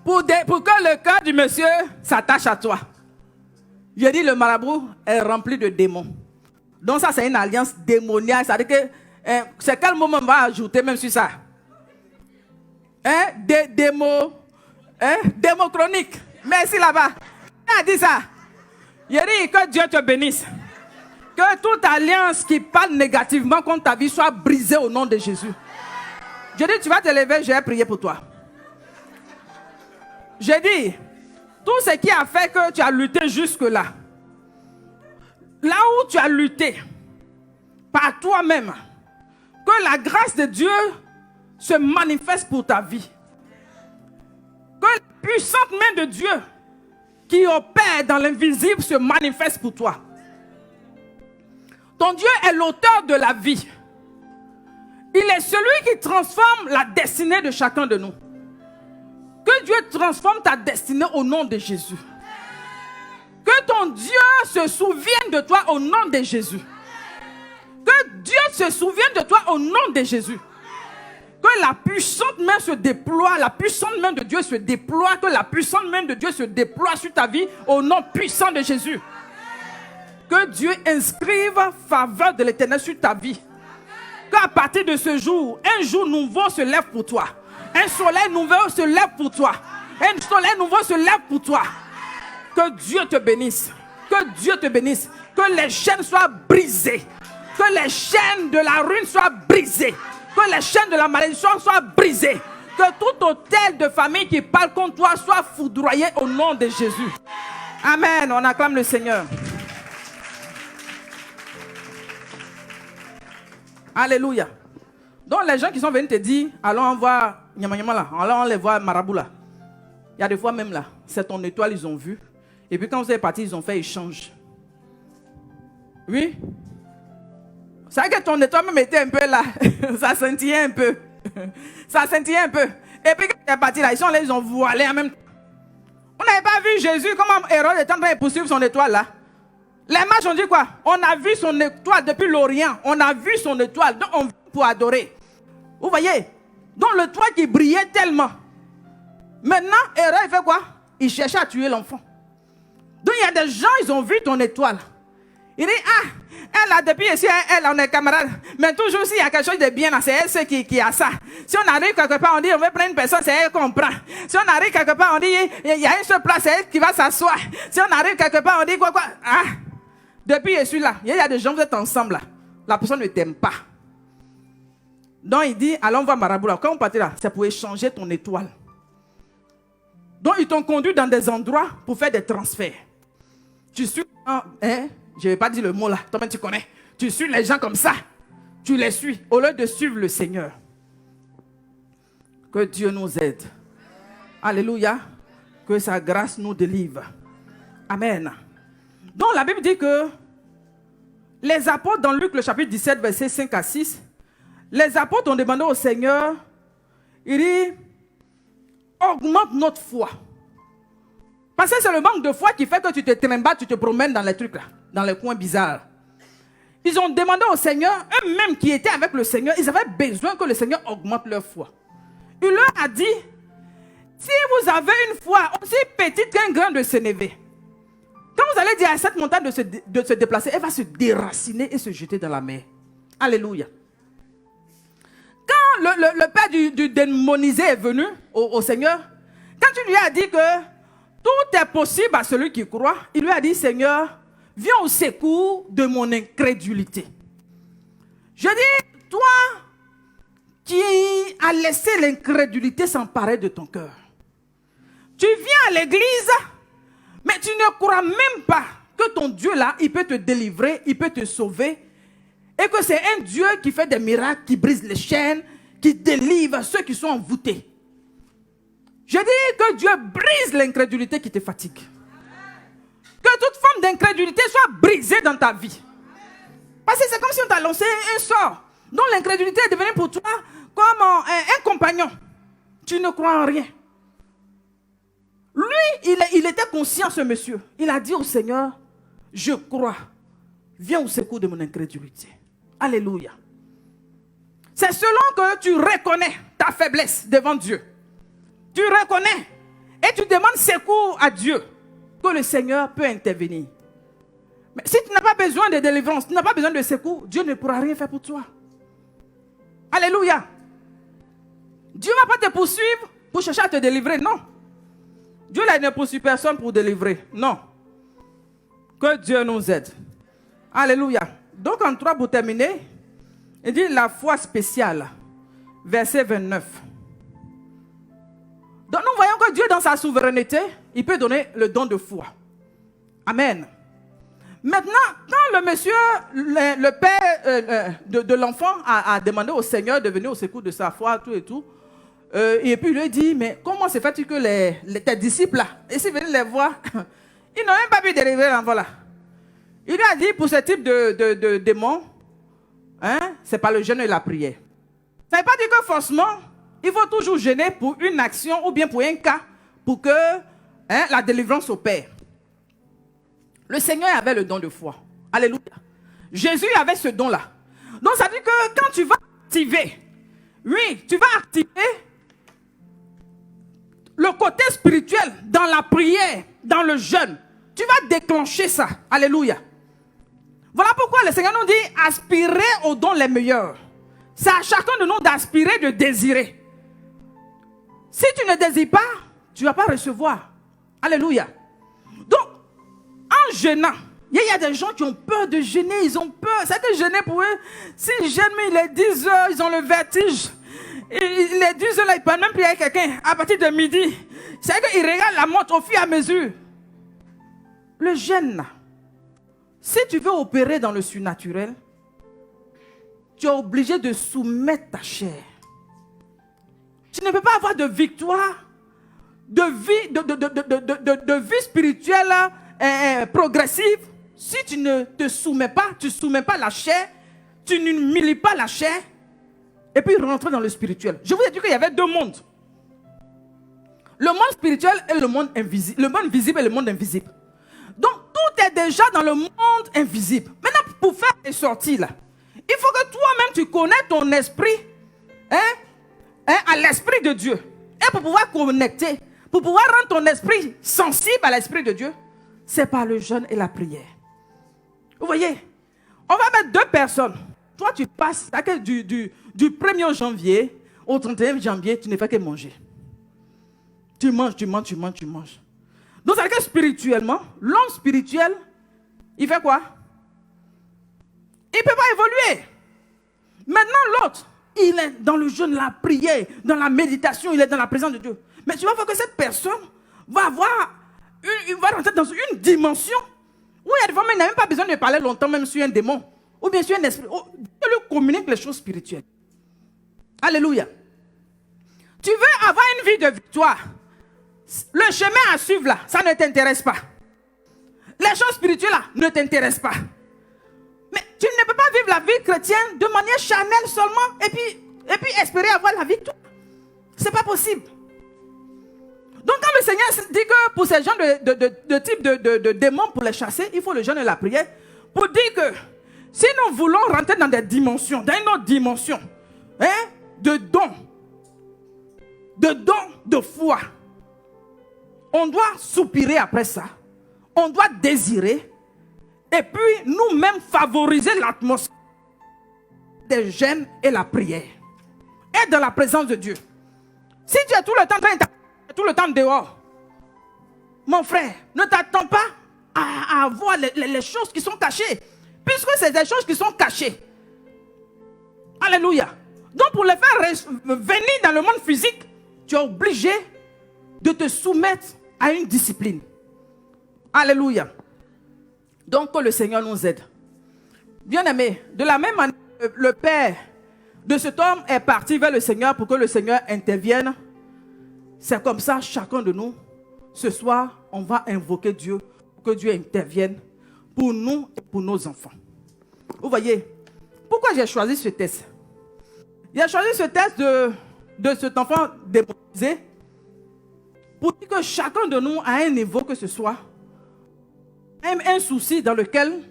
Pour que le cœur du monsieur s'attache à toi. J'ai dit, le marabout est rempli de démons. Donc ça, c'est une alliance démoniaque. C'est-à-dire que c'est quel moment on va ajouter même sur ça? Démo chronique. Merci là-bas. Il a dit ça. Il a dit que Dieu te bénisse. Que toute alliance qui parle négativement contre ta vie soit brisée au nom de Jésus. Je dis, tu vas te lever, je vais prier pour toi. Je dis, tout ce qui a fait que tu as lutté jusque-là, là où tu as lutté, par toi-même, que la grâce de Dieu se manifeste pour ta vie. Que la puissante main de Dieu qui opère dans l'invisible se manifeste pour toi. Ton Dieu est l'auteur de la vie. Il est celui qui transforme la destinée de chacun de nous. Que Dieu transforme ta destinée au nom de Jésus. Que ton Dieu se souvienne de toi au nom de Jésus. Que Dieu se souvienne de toi au nom de Jésus. Que la puissante main se déploie, la puissante main de Dieu se déploie, que la puissante main de Dieu se déploie sur ta vie au nom puissant de Jésus. Que Dieu inscrive faveur de l'Éternel sur ta vie. Qu'à partir de ce jour, un jour nouveau se lève pour toi. Un soleil nouveau se lève pour toi. Un soleil nouveau se lève pour toi. Que Dieu te bénisse. Que Dieu te bénisse. Que les chaînes soient brisées. Que les chaînes de la ruine soient brisées. Que les chaînes de la malédiction soient brisées. Que tout hôtel de famille qui parle contre toi soit foudroyé au nom de Jésus. Amen. On acclame le Seigneur. Alléluia. Donc les gens qui sont venus te dire, allons on voir Nyama là, allons on les voit marabout là. Il y a des fois même là, c'est ton étoile, ils ont vu. Et puis quand vous êtes partis, ils ont fait échange. Oui. C'est vrai que ton étoile même était un peu là. Ça scintillait un peu. Ça scintillait un peu. Et puis quand tu es parti là, ils sont là, ils ont voilé en même temps. On n'avait pas vu Jésus, comment Hérode est en train de poursuivre son étoile là. Les mages ont dit quoi? On a vu son étoile depuis l'Orient. On a vu son étoile. Donc on vient pour adorer. Vous voyez? Donc le toit qui brillait tellement. Maintenant, Hérode fait quoi? Il cherchait à tuer l'enfant. Donc il y a des gens, ils ont vu ton étoile. Il dit, ah, elle a depuis ici, elle, on est camarades. Mais toujours s'il y a quelque chose de bien, c'est elle qui a ça. Si on arrive quelque part, on dit, on veut prendre une personne, c'est elle qu'on prend. Si on arrive quelque part, on dit, il y a une seule place, c'est elle qui va s'asseoir. Si on arrive quelque part, on dit quoi. Ah, depuis je suis là. Il y a des gens, vous êtes ensemble là. La personne ne t'aime pas. Donc il dit, allons voir Marabout. Quand on partit là, c'est pour échanger ton étoile. Donc ils t'ont conduit dans des endroits pour faire des transferts. Tu suis, je ne vais pas dire le mot là, toi-même tu connais. Tu suis les gens comme ça. Tu les suis au lieu de suivre le Seigneur. Que Dieu nous aide. Alléluia. Que sa grâce nous délivre. Amen. Donc la Bible dit que les apôtres dans Luc le chapitre 17 verset 5 à 6, les apôtres ont demandé au Seigneur, il dit, augmente notre foi. Parce que c'est le manque de foi qui fait que tu te trimbales, tu te promènes dans les trucs là, dans les coins bizarres. Ils ont demandé au Seigneur, eux-mêmes qui étaient avec le Seigneur, ils avaient besoin que le Seigneur augmente leur foi. Il leur a dit, si vous avez une foi aussi petite qu'un grain de sénévé, quand vous allez dire à cette montagne de se déplacer, elle va se déraciner et se jeter dans la mer. Alléluia. Quand le père du démonisé est venu au Seigneur, quand tu lui as dit que tout est possible à celui qui croit, il lui a dit, Seigneur, viens au secours de mon incrédulité. Je dis, toi qui as laissé l'incrédulité s'emparer de ton cœur, tu viens à l'église, mais tu ne crois même pas que ton Dieu là, il peut te délivrer, il peut te sauver, et que c'est un Dieu qui fait des miracles, qui brise les chaînes, qui délivre ceux qui sont envoûtés. Je dis que Dieu brise l'incrédulité qui te fatigue. Que toute forme d'incrédulité soit brisée dans ta vie. Parce que c'est comme si on t'a lancé un sort dont l'incrédulité est devenue pour toi comme un compagnon. Tu ne crois en rien. Lui, il était conscient, ce monsieur. Il a dit au Seigneur, je crois. Viens au secours de mon incrédulité. Alléluia. C'est selon que tu reconnais ta faiblesse devant Dieu. Tu reconnais et tu demandes secours à Dieu que le Seigneur peut intervenir. Mais si tu n'as pas besoin de délivrance, tu n'as pas besoin de secours, Dieu ne pourra rien faire pour toi. Alléluia. Dieu ne va pas te poursuivre pour chercher à te délivrer, non. Dieu là, il ne poursuit personne pour délivrer, non. Que Dieu nous aide. Alléluia. Donc en 3 pour terminer, il dit la foi spéciale, verset 29. Donc nous voyons que Dieu dans sa souveraineté, il peut donner le don de foi. Amen. Maintenant, quand le monsieur, le père de l'enfant a demandé au Seigneur de venir au secours de sa foi, tout et tout, et puis il lui dit, mais comment se fait-il que tes disciples là, et s'ils venaient les voir, ils n'ont même pas pu délivrer l'enfant là. Il lui a dit, pour ce type de démon, hein, c'est pas le jeûne et la prière. Ça ne veut pas dire que forcément, il faut toujours jeûner pour une action ou bien pour un cas, pour que la délivrance opère. Le Seigneur avait le don de foi. Alléluia. Jésus avait ce don-là. Donc ça veut dire que quand tu vas activer, oui, tu vas activer le côté spirituel dans la prière, dans le jeûne. Tu vas déclencher ça. Alléluia. Voilà pourquoi le Seigneur nous dit aspirer aux dons les meilleurs. C'est à chacun de nous d'aspirer, de désirer. Si tu ne désires pas, tu ne vas pas recevoir. Alléluia. Donc, en jeûnant, il y a des gens qui ont peur de jeûner, ils ont peur. C'est que jeûner pour eux, s'ils jeûnent, il est 10 heures, ils ont le vertige. Il est 10 heures, là, ils ne peuvent même plus avec quelqu'un à partir de midi. C'est qu'ils regardent la montre au fur et à mesure. Le jeûne, si tu veux opérer dans le surnaturel, tu es obligé de soumettre ta chair. Tu ne peux pas avoir de victoire, de vie spirituelle progressive si tu ne te soumets pas, tu ne soumets pas la chair, tu n'humilies pas la chair, et puis rentrer dans le spirituel. Je vous ai dit qu'il y avait 2 mondes. Le monde spirituel et le monde invisible. Le monde visible et le monde invisible. Donc tout est déjà dans le monde invisible. Maintenant, pour faire des sorties là, il faut que toi-même tu connais ton esprit à l'esprit de Dieu. Et pour pouvoir connecter, pour pouvoir rendre ton esprit sensible à l'esprit de Dieu, c'est par le jeûne et la prière. Vous voyez, on va mettre 2 personnes. Toi, tu passes du 1er janvier au 31 janvier, tu ne fais que manger. Tu manges. Donc, ça veut dire que spirituellement, l'homme spirituel, il fait quoi? Il ne peut pas évoluer. Maintenant, l'autre, il est dans le jeûne, la prière, dans la méditation, il est dans la présence de Dieu. Mais tu vas voir que cette personne va rentrer dans une dimension où il y a des fois, il n'a même pas besoin de parler longtemps, même sur un démon, ou bien sur un esprit. Dieu lui communique les choses spirituelles. Alléluia. Tu veux avoir une vie de victoire. Le chemin à suivre là, ça ne t'intéresse pas. Les choses spirituelles là, ne t'intéressent pas. Mais tu ne peux pas vivre la vie chrétienne de manière charnelle seulement et puis espérer avoir la victoire. C'est pas possible. Donc quand le Seigneur dit que pour ces gens de type de démons, pour les chasser, il faut le jeûne et la prière, pour dire que si nous voulons rentrer dans des dimensions, dans une autre dimension, de dons de foi, on doit soupirer après ça, on doit désirer, et puis nous-mêmes favoriser l'atmosphère des jeûnes et la prière, et dans la présence de Dieu. Si tu es tout le temps dehors, mon frère, ne t'attends pas à voir les choses qui sont cachées, puisque c'est des choses qui sont cachées. Alléluia. Donc pour les faire venir dans le monde physique, tu es obligé de te soumettre à une discipline. Alléluia. Donc que le Seigneur nous aide. Bien-aimé, de la même manière, le père de cet homme est parti vers le Seigneur pour que le Seigneur intervienne. C'est comme ça, chacun de nous, ce soir, on va invoquer Dieu pour que Dieu intervienne pour nous et pour nos enfants. Vous voyez, pourquoi j'ai choisi ce test? J'ai choisi ce test de cet enfant démonisé pour dire que chacun de nous, à un niveau que ce soit, a un souci dans lequel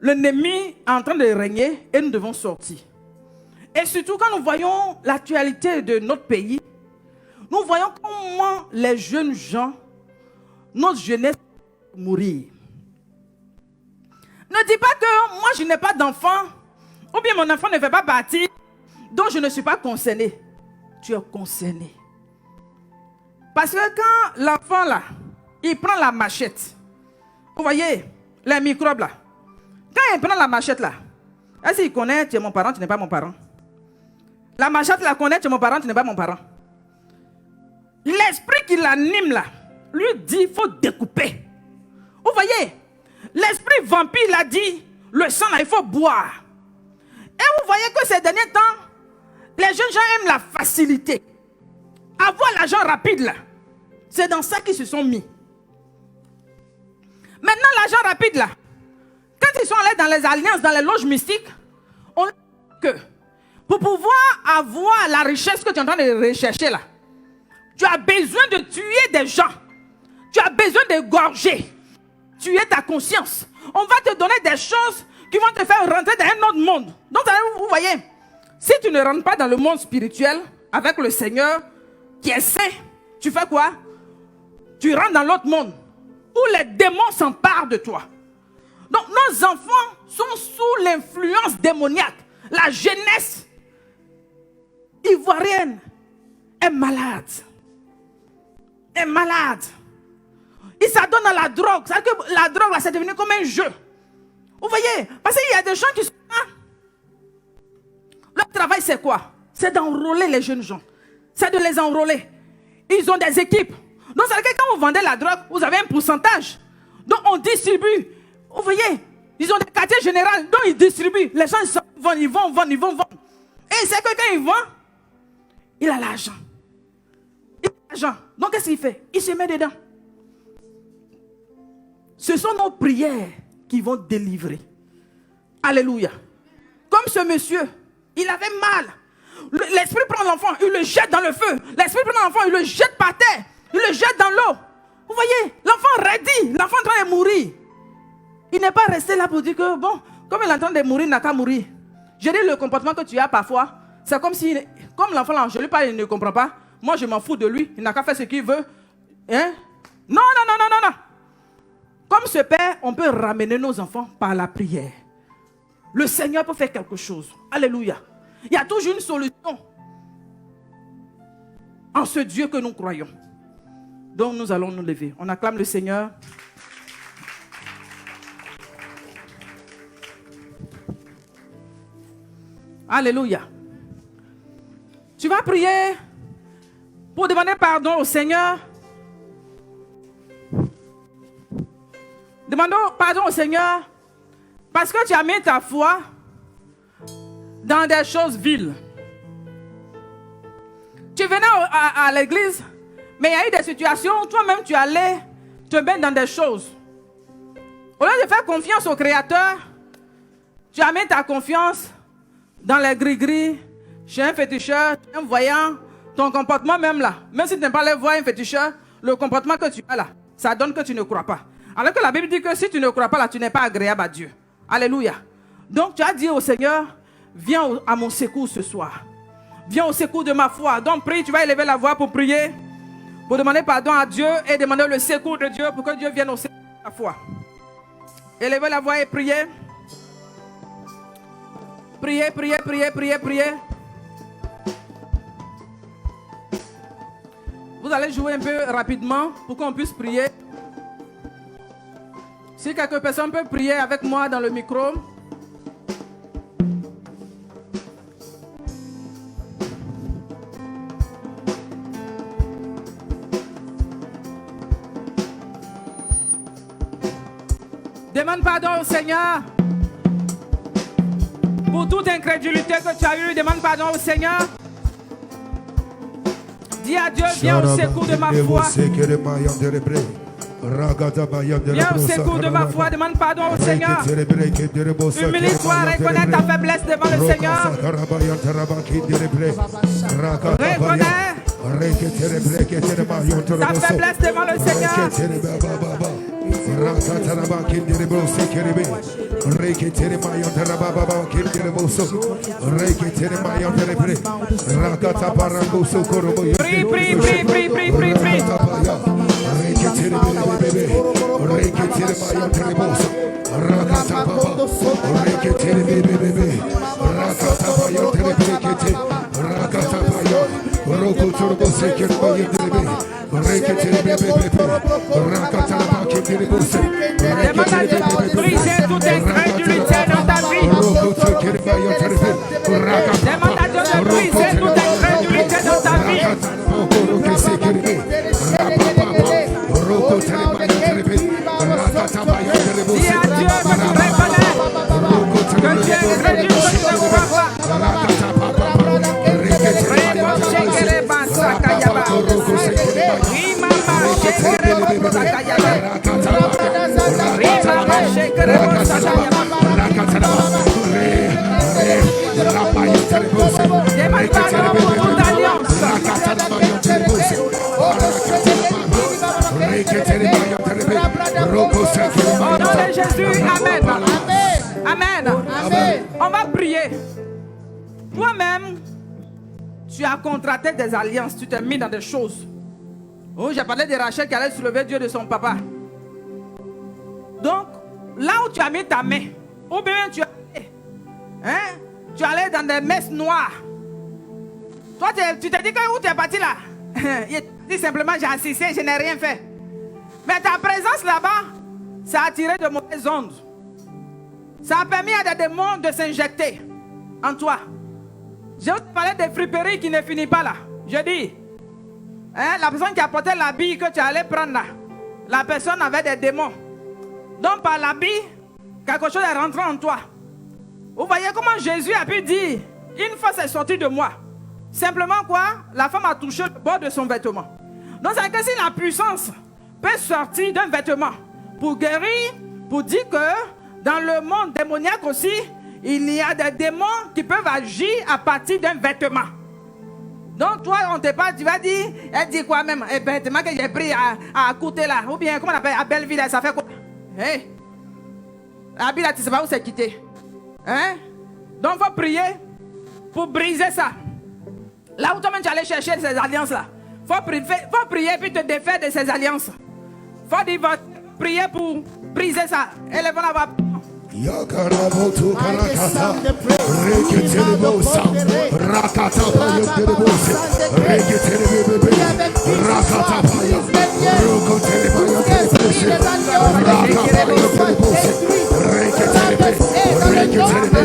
l'ennemi est en train de régner et nous devons sortir. Et surtout quand nous voyons l'actualité de notre pays, nous voyons comment les jeunes gens, notre jeunesse, mourir. Ne dis pas que moi je n'ai pas d'enfant, ou bien mon enfant ne fait pas partie, donc je ne suis pas concerné. Tu es concerné. Parce que quand l'enfant là, il prend la machette, vous voyez, les microbes là, quand il prend la machette là, est-ce qu'il connaît, tu es mon parent, tu n'es pas mon parent? La machette la connaît, tu es mon parent, tu n'es pas mon parent. L'esprit qui l'anime là, lui dit, il faut découper. Vous voyez, l'esprit vampire l'a dit, le sang là, il faut boire. Et vous voyez que ces derniers temps, les jeunes gens aiment la facilité. Avoir l'argent rapide là, c'est dans ça qu'ils se sont mis. Maintenant, l'argent rapide là, quand ils sont allés dans les alliances, dans les loges mystiques, on dit que pour pouvoir avoir la richesse que tu es en train de rechercher là, tu as besoin de tuer des gens. Tu as besoin d'égorger, tuer ta conscience. On va te donner des choses qui vont te faire rentrer dans un autre monde. Donc, vous voyez, si tu ne rentres pas dans le monde spirituel avec le Seigneur qui est saint, tu fais quoi? Tu rentres dans l'autre monde où les démons s'emparent de toi. Donc, nos enfants sont sous l'influence démoniaque. La jeunesse ivoirienne est malade. Est malade. Ils s'adonnent à la drogue. C'est-à-dire que la drogue, là, c'est devenu comme un jeu. Vous voyez? Parce qu'il y a des gens qui sont là. Leur travail, c'est quoi? C'est d'enrôler les jeunes gens. C'est de les enrôler. Ils ont des équipes. Donc, c'est-à-dire que quand vous vendez la drogue, vous avez un pourcentage. Donc, on distribue. Vous voyez? Ils ont des quartiers généraux. Donc, ils distribuent. Les gens, ils vont vendre. Et c'est que quand ils vendent, il a l'argent. Donc, qu'est-ce qu'il fait? Il se met dedans. Ce sont nos prières qui vont délivrer. Alléluia. Comme ce monsieur, il avait mal. L'esprit prend l'enfant, il le jette dans le feu. L'esprit prend l'enfant, il le jette par terre. Il le jette dans l'eau. Vous voyez, l'enfant raidit, l'enfant est en train de mourir. Il n'est pas resté là pour dire que, bon, comme il est en train de mourir, il n'a qu'à mourir. Je dis le comportement que tu as parfois, c'est comme si, comme l'enfant là, je lui parle, il ne comprend pas. Moi, je m'en fous de lui, il n'a qu'à faire ce qu'il veut. Hein? Non. Comme ce père, on peut ramener nos enfants par la prière. Le Seigneur peut faire quelque chose. Alléluia. Il y a toujours une solution en ce Dieu que nous croyons. Donc nous allons nous lever. On acclame le Seigneur. Alléluia. Tu vas prier pour demander pardon au Seigneur. Demandons pardon au Seigneur parce que tu as mis ta foi dans des choses viles. Tu venais à l'église, mais il y a eu des situations où toi-même tu allais te mettre dans des choses. Au lieu de faire confiance au Créateur, tu as mis ta confiance dans les gris-gris, chez un féticheur, un voyant, ton comportement même là. Même si tu n'aimes pas les voir un féticheur, le comportement que tu as là, ça donne que tu ne crois pas. Alors que la Bible dit que si tu ne crois pas là, tu n'es pas agréable à Dieu. Alléluia. Donc tu as dit au Seigneur, viens à mon secours ce soir. Viens au secours de ma foi. Donc prie, tu vas élever la voix pour prier, pour demander pardon à Dieu et demander le secours de Dieu pour que Dieu vienne au secours de ta foi. Élevez la voix et priez. Priez. Vous allez jouer un peu rapidement pour qu'on puisse prier. Si quelques personnes peuvent prier avec moi dans le micro. Demande pardon au Seigneur pour toute incrédulité que tu as eue. Demande pardon au Seigneur. Dis à Dieu, viens au secours de ma foi. Viens au secours de ma foi, demande pardon au Seigneur. Humilie-toi, reconnais ta faiblesse devant le Seigneur. Reconnais ta faiblesse devant le Seigneur. Prie, prie, prie, prie, prie, prie, prie. Demande à Dieu de briser toute incrédulité dans ta vie. Demande à Dieu de briser toute incrédulité dans ta vie. Dis à Dieu que tu reconnais que tu es incrédule, que tu ne crois pas. Demande pardon pour toute alliance. Au nom de Jésus, amen. Amen. On va prier. Toi-même, tu as contracté des alliances, tu t'es mis dans des choses. Oh, j'ai parlé de Rachel qui allait soulever Dieu de son papa. Donc, là où tu as mis ta main, ou bien tu allais dans des messes noires. Toi, tu t'es dit que où tu es parti là? Il dit simplement j'ai assisté, je n'ai rien fait. Mais ta présence là-bas, ça a attiré de mauvaises ondes. Ça a permis à des démons de s'injecter en toi. Je vous parlais des friperies qui ne finissent pas là. Je dis, la personne qui apportait l'habit que tu allais prendre là, la personne avait des démons. Donc par l'habit, quelque chose est rentré en toi. Vous voyez comment Jésus a pu dire, une fois c'est sorti de moi. Simplement quoi? La femme a touché le bord de son vêtement. Donc c'est que si la puissance peut sortir d'un vêtement pour guérir, pour dire que dans le monde démoniaque aussi, il y a des démons qui peuvent agir à partir d'un vêtement. Donc toi, on te parle, tu vas dire, elle dit quoi même? Eh ben, vêtement que j'ai pris à côté là, ou bien comment on appelle, à Belleville, ça fait quoi? Hey. À Belleville, tu sais pas où c'est quitté. Hein? Donc il faut prier pour briser ça. Là où toi-même tu allais chercher ces alliances-là, il faut prier puis te défaire de ces alliances. Il faut prier pour briser ça. Élève-la la voix. Yakarabotu karakata reketelebosa rakata payotelebose reketelebebe rakata payo rokotelebose rakata payotelebose reketelebe reketelebe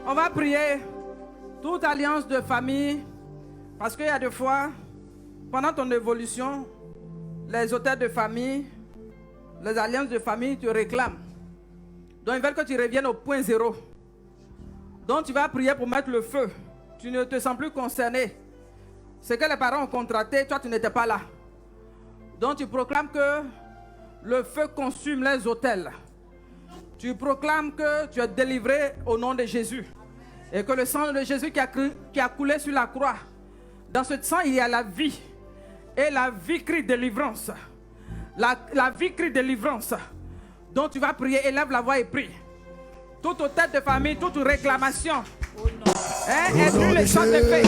On va prier toute alliance de famille, parce qu'il y a des fois, pendant ton évolution, les hôtels de famille, les alliances de famille te réclament. Donc ils veulent que tu reviennes au point zéro. Donc tu vas prier pour mettre le feu. Tu ne te sens plus concerné. Ce que les parents ont contracté, toi tu n'étais pas là. Donc tu proclames que le feu consume les hôtels. Tu proclames que tu es délivré au nom de Jésus. Et que le sang de Jésus qui a coulé sur la croix, dans ce sang il y a la vie. Et la vie crie délivrance. La vie crie délivrance. Donc tu vas prier, élève la voix et prie. Toute hôtel de famille, toute réclamation. Et puis le sang de paix.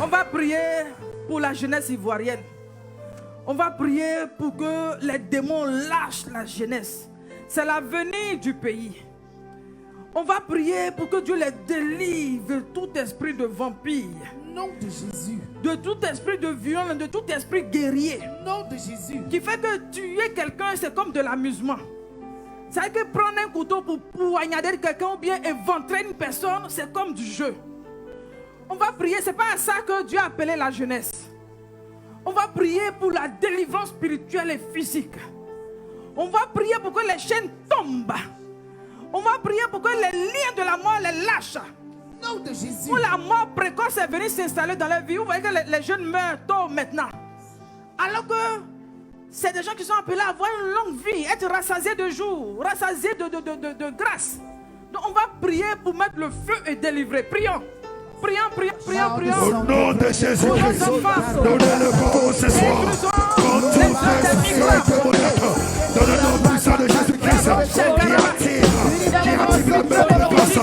On va prier pour la jeunesse ivoirienne. On va prier pour que les démons lâchent la jeunesse. C'est l'avenir du pays. On va prier pour que Dieu les délivre de tout esprit de vampire. Nom de Jésus. De tout esprit de violence, de tout esprit guerrier. Nom de Jésus. Qui fait que tuer quelqu'un, c'est comme de l'amusement. C'est que prendre un couteau pour poignarder quelqu'un ou bien éventrer une personne, c'est comme du jeu. On va prier, c'est pas à ça que Dieu a appelé la jeunesse. On va prier pour la délivrance spirituelle et physique. On va prier pour que les chaînes tombent. On va prier pour que les liens de la mort les lâchent. Nom de Jésus. Pour la mort précoce est venue s'installer dans leur vie. Vous voyez que les jeunes meurent tôt maintenant. Alors que c'est des gens qui sont appelés à avoir une longue vie, être rassasiés de jour, rassasiés de grâce. Donc on va prier pour mettre le feu et délivrer. Prions. Prions. Au nom de Jésus-Christ, donnez-le bon ce soir. Contre tout esprit démoniaque, dans le nom puissant de Jésus-Christ, qui active la mort précoce.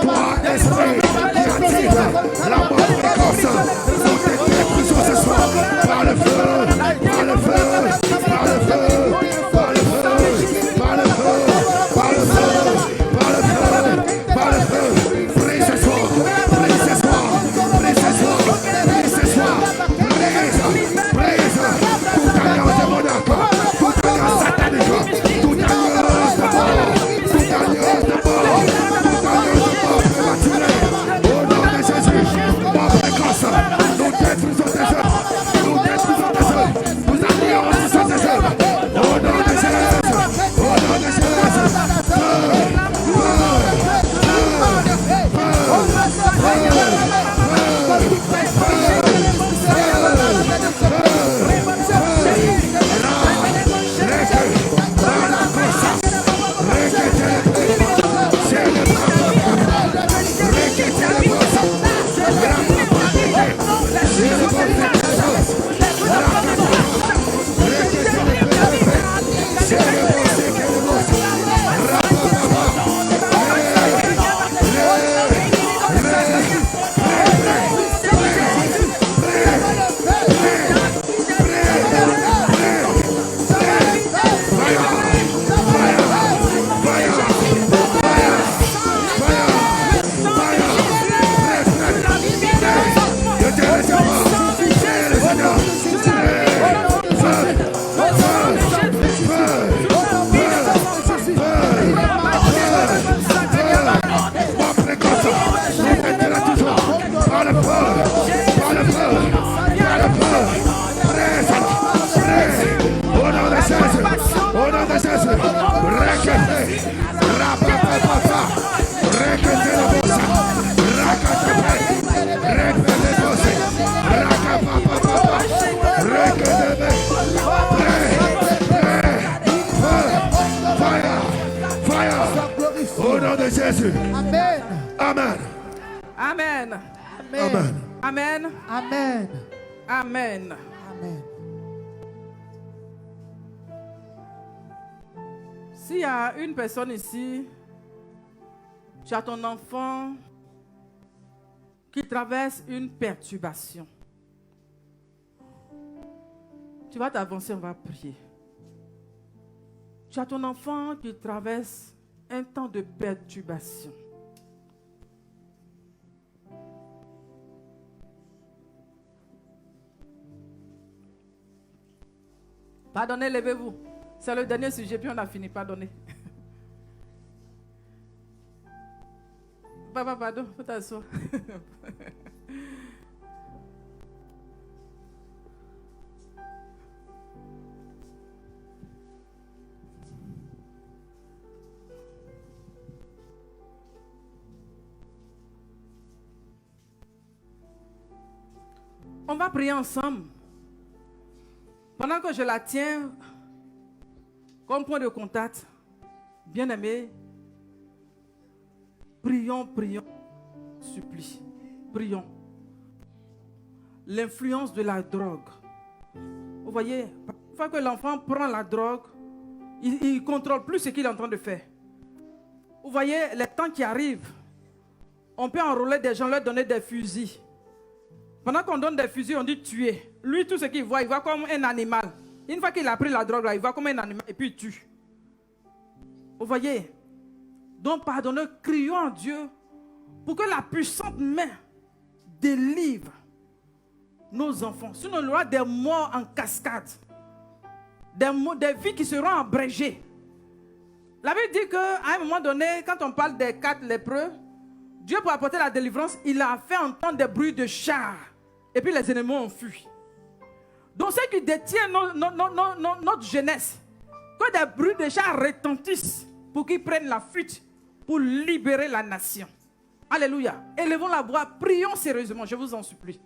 Toi, esprit, qui active la mort précoce. Nous te détruisons ce soir par le feu, par le feu, par le feu, par le feu, par le feu, par le feu, par le feu, par le feu. Prie ce soir, prie ce soir, prie ce soir, prie ce soir, prise, toute alliance démoniaque, toute alliance satanique, toute alliance de mort, toute alliance de mort, toute alliance de mort prématurée. Au nom de Jésus, mort précoce, nous détruisons tes œuvres, nous détruisons tes œuvres, nous anéantissons tes œuvres. Au nom de Jésus, au nom de Jésus, au nom de Jésus. Amen. Amen. Amen. Amen. Amen. Amen. Amen. Amen. S'il y a une personne ici, tu as ton enfant qui traverse une perturbation, tu vas t'avancer, on va prier. Tu as ton enfant qui traverse un temps de perturbation. Pardonnez, levez-vous. C'est le dernier sujet, puis on a fini. Pardonnez. Papa, pardon, faut t'asseoir. On va prier ensemble. Pendant que je la tiens comme point de contact, bien-aimés, prions, supplie, prions. L'influence de la drogue. Vous voyez, une fois que l'enfant prend la drogue, il ne contrôle plus ce qu'il est en train de faire. Vous voyez, les temps qui arrivent, on peut enrôler des gens, leur donner des fusils. Pendant qu'on donne des fusils, on dit tuer. Lui, tout ce qu'il voit, il voit comme un animal. Une fois qu'il a pris la drogue, là, il voit comme un animal et puis il tue. Vous voyez? Donc, pardonnez, crions à Dieu pour que la puissante main délivre nos enfants. Sinon, il y aura des morts en cascade. Des vies qui seront abrégées. La Bible dit qu'à un moment donné, quand on parle des 4 lépreux, Dieu, pour apporter la délivrance, il a fait entendre des bruits de chars. Et puis les ennemis ont fui. Donc, ce qui détient notre jeunesse, que des bruits de chars retentissent pour qu'ils prennent la fuite, pour libérer la nation. Alléluia. Élevons la voix, prions sérieusement, je vous en supplie.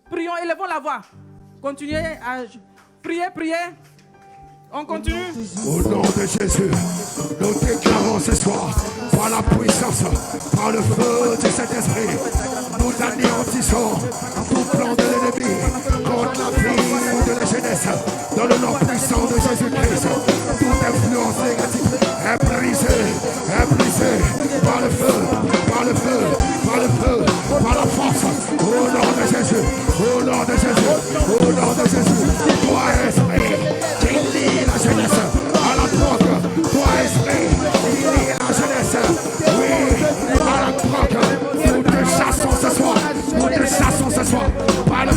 Prions, élevons la voix. Continuez à prier. On continue. Au nom de Jésus, nous déclarons ce soir, par la puissance, par le feu de cet esprit, nous anéantissons tout plan de l'ennemi contre la vie de la jeunesse. Dans le nom puissant de Jésus-Christ, toute influence négative est brisée par le feu, par le feu, par le feu, par la force. Au nom de Jésus, au nom de Jésus, au nom de Jésus, toi esprit qui lie la jeunesse à la drogue, toi esprit qui lie la jeunesse, oui, à la drogue, nous te chassons ce soir, nous te chassons ce soir, par le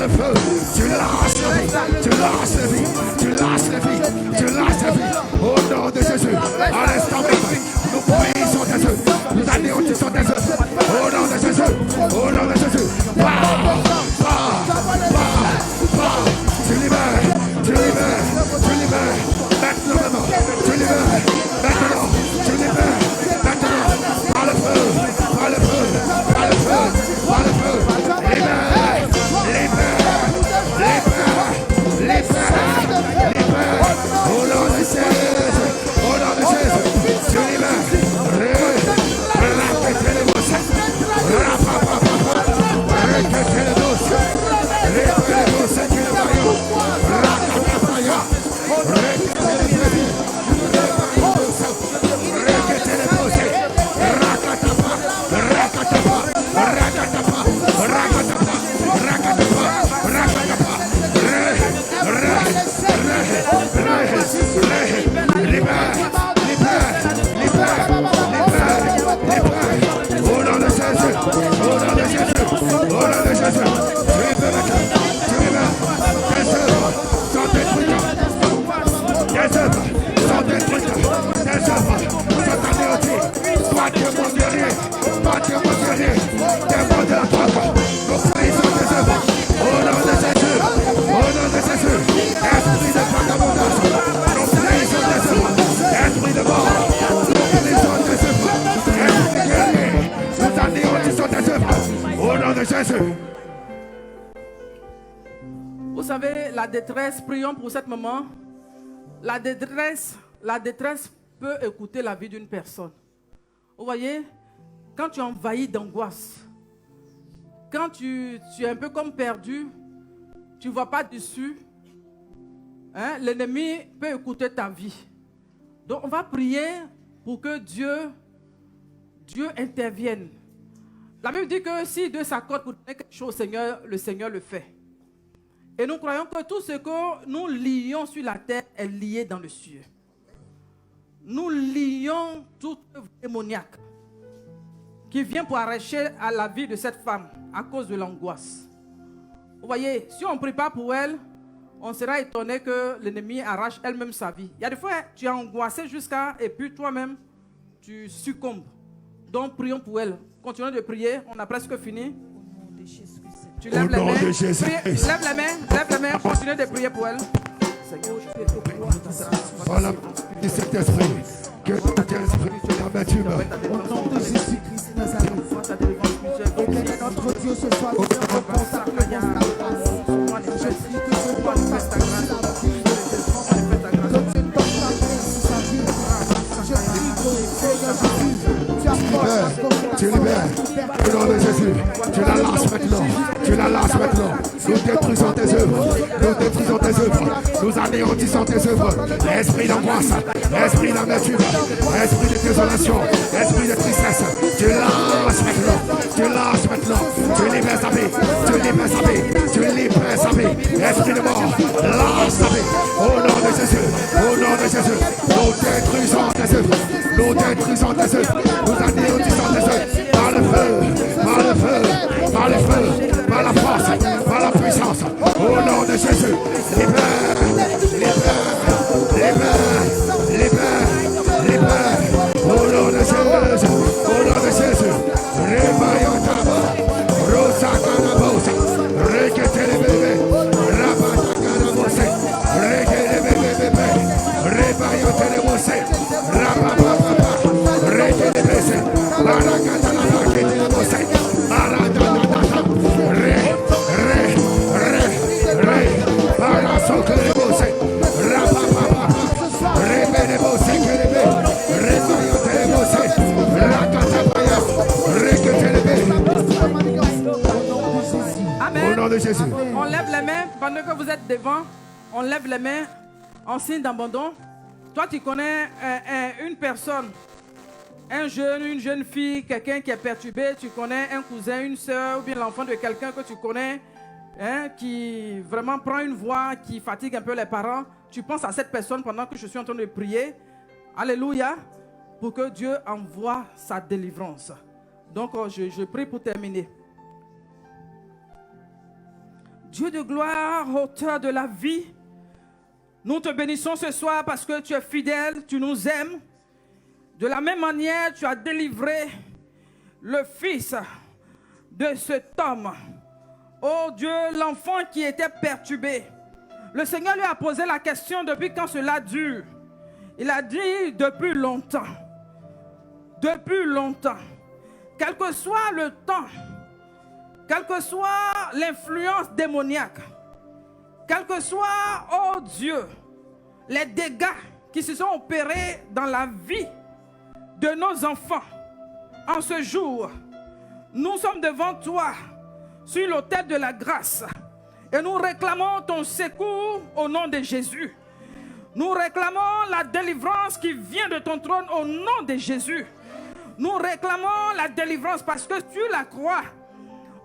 feu, tu lâches la vie, tu lâches la vie, tu lâches la vie, tu lâches la vie, au nom de Jésus, à l'instant même, nous brisons tes œuvres, nous anéantissons tes œuvres, au nom de Jésus, au nom de Jésus, tu libères, tu libères, tu libères, maintenant, tu libères, maintenant, tu libères, maintenant, par le feu, par le feu, par le feu, par le feu, libère, libère, libère, libère, libère, au nom de Jésus, au nom de Jésus, tu libères, raquette les bosses, rapapapapa, raquette les bosses, raquette les bosses qui le maillot, rapapapaya, raquette les bébés, raquette les bosses, rakatapa, rakatapa, rakatapa, rakatapa, rakatapa, rakatapa, libère, libère, libère, libère, au nom de Jésus, au nom de Jésus, au nom de Jésus, tu libères, tes œuvres sont détruites, tes œuvres sont détruites, tes œuvres sont anéanties, toi Dieu mon guerrier, toi Dieu mon guerrier, démon de la drogue, nous brisons tes œuvres, au nom de Jésus, au nom de Jésus, esprit de vagabondage, nous brisons tes œuvres, esprit de mort, nous brisons tes œuvres, esprit de guerrier, nous anéantissons tes œuvres, au nom de Jésus. Vous savez, la détresse, prions pour cette maman. La détresse peut écouter la vie d'une personne. Vous voyez, quand tu es envahi d'angoisse, quand tu es un peu comme perdu, tu ne vois pas dessus, hein, l'ennemi peut écouter ta vie. Donc on va prier pour que Dieu intervienne. La Bible dit que si Dieu s'accorde pour donner quelque chose au Seigneur, le Seigneur le fait. Et nous croyons que tout ce que nous lions sur la terre est lié dans le ciel. Nous lions tout démoniaque qui vient pour arracher à la vie de cette femme à cause de l'angoisse. Vous voyez, si on ne prie pas pour elle, on sera étonné que l'ennemi arrache elle-même sa vie. Il y a des fois, tu es angoissé jusqu'à, et puis toi-même, tu succombes. Donc prions pour elle. Continuons de prier, on a presque fini. Tu lèves les mains, lève les mains, continue de prier pour elle. Seigneur, je te prie. Voilà, et cet esprit, que cet esprit d'amertume, Au nom de Jésus-Christ de Nazareth, éclaire notre Dieu ce soir, nous te consacrons ta grâce. Je prie que ce soit manifeste ta grâce dans notre vie. Que tu donnes ta grâce sur sa vie. Je prie que Seigneur Jésus, tu apportes tu libères, au nom de Jésus, tu la lâches maintenant, tu la lâches maintenant, nous détruisons tes œuvres, nous détruisons tes œuvres, nous anéantissons tes œuvres, esprit d'angoisse, esprit d'amertume, esprit de désolation, esprit de tristesse, tu lâches maintenant, tu libères sa vie, tu libères sa vie, tu libères sa vie, esprit de mort, lâche sa vie, au nom de Jésus, au nom de Jésus, nous détruisons tes œuvres, nous détruisons tes œuvres, nous anéantissons tes œuvres, par le feu, par le feu, par le feu, par la force, par la puissance, au nom de Jésus, libère, libère, libère, libère, libère, au nom de Jésus, au nom de Jésus, Rebayotaba, Rosakanabosa, Reketelebebe, Rabatakanabosa, Rekelebebe, Rebayotelebose, Rabababa, Rekel. de Jésus. On lève les mains pendant que vous êtes devant. On lève les mains en signe d'abandon. Toi, tu connais une personne, un jeune, une jeune fille, quelqu'un qui est perturbé. Tu connais un cousin, une soeur ou bien l'enfant de quelqu'un que tu connais, hein, qui vraiment prend une voix, qui fatigue un peu les parents. Tu penses à cette personne pendant que je suis en train de prier. Alléluia. Pour que Dieu envoie sa délivrance. Donc, je prie pour terminer. Dieu de gloire, auteur de la vie, nous te bénissons ce soir parce que tu es fidèle, tu nous aimes. De la même manière, tu as délivré le fils de cet homme. Oh Dieu, l'enfant qui était perturbé. Le Seigneur lui a posé la question depuis quand cela dure. Il a dit depuis longtemps. Depuis longtemps. Quel que soit le temps, quelle que soit l'influence démoniaque, quel que soit, oh Dieu, les dégâts qui se sont opérés dans la vie de nos enfants, en ce jour, nous sommes devant toi, sur l'autel de la grâce, et nous réclamons ton secours au nom de Jésus. Nous réclamons la délivrance qui vient de ton trône au nom de Jésus. Nous réclamons la délivrance parce que tu la crois.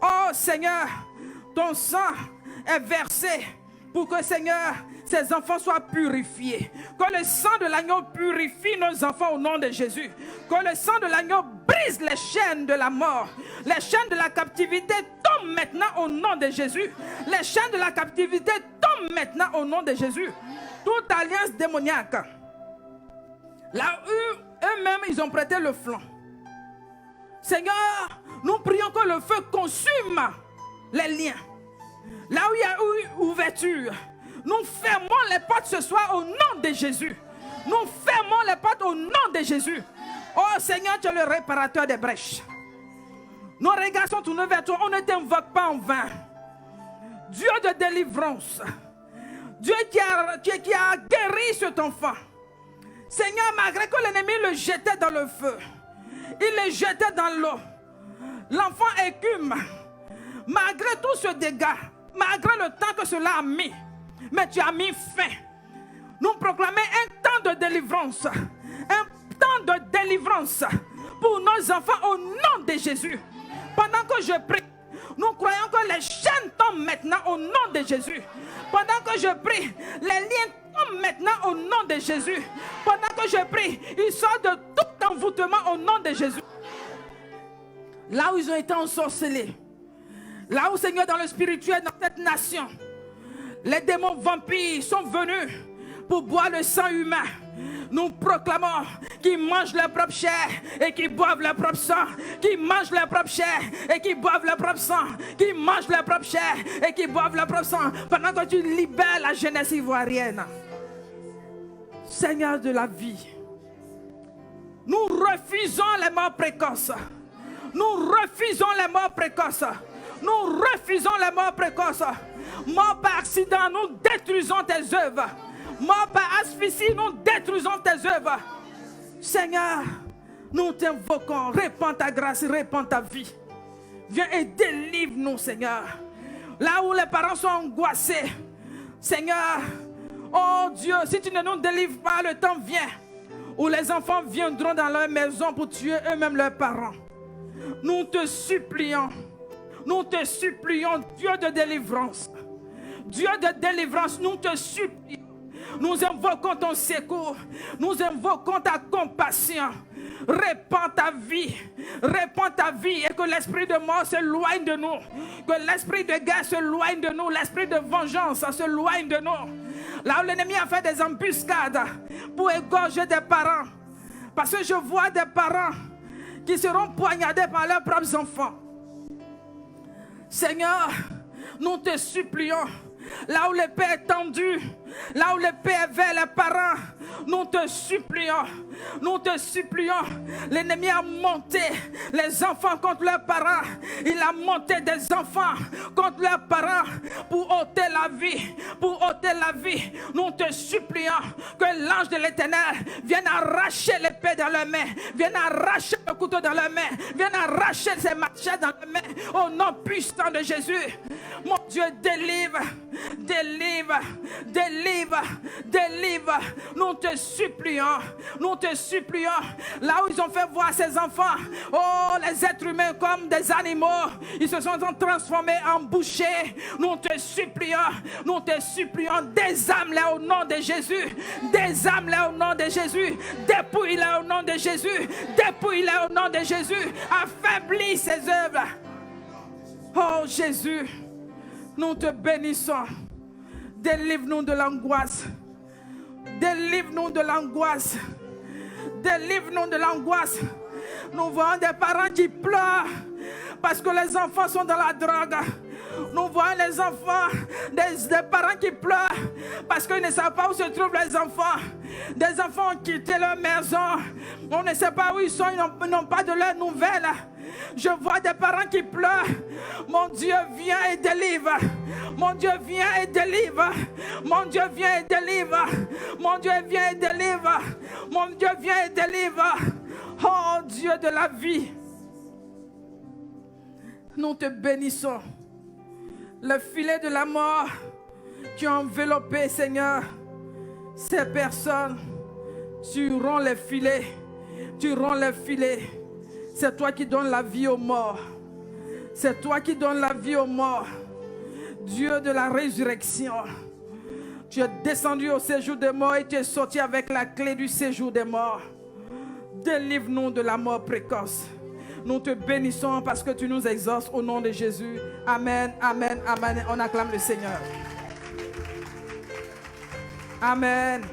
Oh Seigneur, ton sang est versé pour que Seigneur, ces enfants soient purifiés. Que le sang de l'agneau purifie nos enfants au nom de Jésus. Que le sang de l'agneau brise les chaînes de la mort. Les chaînes de la captivité tombent maintenant au nom de Jésus. Les chaînes de la captivité tombent maintenant au nom de Jésus. Toute alliance démoniaque, là où eux-mêmes ils ont prêté le flanc. Seigneur, nous prions que le feu consume les liens. Là où il y a eu ouverture, nous fermons les portes ce soir au nom de Jésus. Nous fermons les portes au nom de Jésus. Oh Seigneur, tu es le réparateur des brèches. Nos regards sont tournés vers toi. On ne t'invoque pas en vain. Dieu de délivrance. Dieu qui a guéri cet enfant. Seigneur, malgré que l'ennemi le jetait dans le feu, il le jetait dans l'eau. L'enfant écume. Malgré tout ce dégât, malgré le temps que cela a mis, mais tu as mis fin. Nous proclamons un temps de délivrance. Un temps de délivrance pour nos enfants au nom de Jésus. Pendant que je prie, nous croyons que les chaînes tombent maintenant au nom de Jésus. Pendant que je prie, les liens tombent maintenant au nom de Jésus. Pendant que je prie, ils sortent de tout envoûtement au nom de Jésus. Là où ils ont été ensorcelés, là où Seigneur dans le spirituel, dans cette nation, les démons vampires sont venus pour boire le sang humain. Nous proclamons qu'ils mangent leur propre chair et qu'ils boivent leur propre sang. Qu'ils mangent leur propre chair et qu'ils boivent leur propre sang. Qu'ils mangent leur propre chair et qu'ils boivent leur propre sang. Pendant que tu libères la jeunesse ivoirienne. Seigneur de la vie, nous refusons les morts précoces. Nous refusons les morts précoces. Nous refusons les morts précoces. Mort par accident, nous détruisons tes œuvres. Mort par asphyxie, nous détruisons tes œuvres. Seigneur, nous t'invoquons. Répands ta grâce, répands ta vie. Viens et délivre-nous, Seigneur. Là où les parents sont angoissés, Seigneur, oh Dieu, si tu ne nous délivres pas, le temps vient où les enfants viendront dans leur maison pour tuer eux-mêmes leurs parents. Nous te supplions, Dieu de délivrance. Dieu de délivrance, nous te supplions. Nous invoquons ton secours. Nous invoquons ta compassion. Répands ta vie et que l'esprit de mort s'éloigne de nous. Que l'esprit de guerre s'éloigne de nous. L'esprit de vengeance s'éloigne de nous. Là où l'ennemi a fait des embuscades pour égorger des parents. Parce que je vois des parents qui seront poignardés par leurs propres enfants. Seigneur, nous te supplions. là où l'épée est tendue, là où l'épée est vers les parents, nous te supplions, l'ennemi a monté les enfants contre leurs parents, il a monté des enfants contre leurs parents pour ôter la vie, nous te supplions que l'ange de l'Éternel vienne arracher l'épée dans leurs mains, vienne arracher le couteau dans leurs mains, vienne arracher ces machettes dans leurs mains, au nom puissant de Jésus. Mon Dieu, délivre. Nous te supplions. Là où ils ont fait voir ces enfants, oh, les êtres humains comme des animaux, ils se sont transformés en bouchers. Nous te supplions, désarme-les au nom de Jésus. Dépouille-les au nom de Jésus. Affaiblis ses œuvres. Oh Jésus, nous te bénissons. Délivre-nous de l'angoisse. Nous voyons des parents qui pleurent parce que les enfants sont dans la drogue. Nous voyons les enfants, des parents qui pleurent parce qu'ils ne savent pas où se trouvent les enfants. Des enfants ont quitté leur maison. On ne sait pas où ils sont, ils n'ont pas de leurs nouvelles. Je vois des parents qui pleurent. Mon Dieu, viens et délivre. Mon Dieu, viens et délivre. Oh Dieu de la vie, nous te bénissons. Le filet de la mort qui a enveloppé, Seigneur, ces personnes, tu romps les filets. C'est toi qui donnes la vie aux morts. Dieu de la résurrection. Tu es descendu au séjour des morts et tu es sorti avec la clé du séjour des morts. Délivre-nous de la mort précoce. Nous te bénissons parce que tu nous exauces au nom de Jésus. Amen, amen, amen. On acclame le Seigneur. Amen.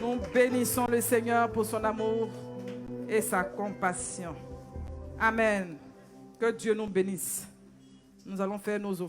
Nous bénissons le Seigneur pour son amour et sa compassion. Amen. Que Dieu nous bénisse. Nous allons faire nos offrandes.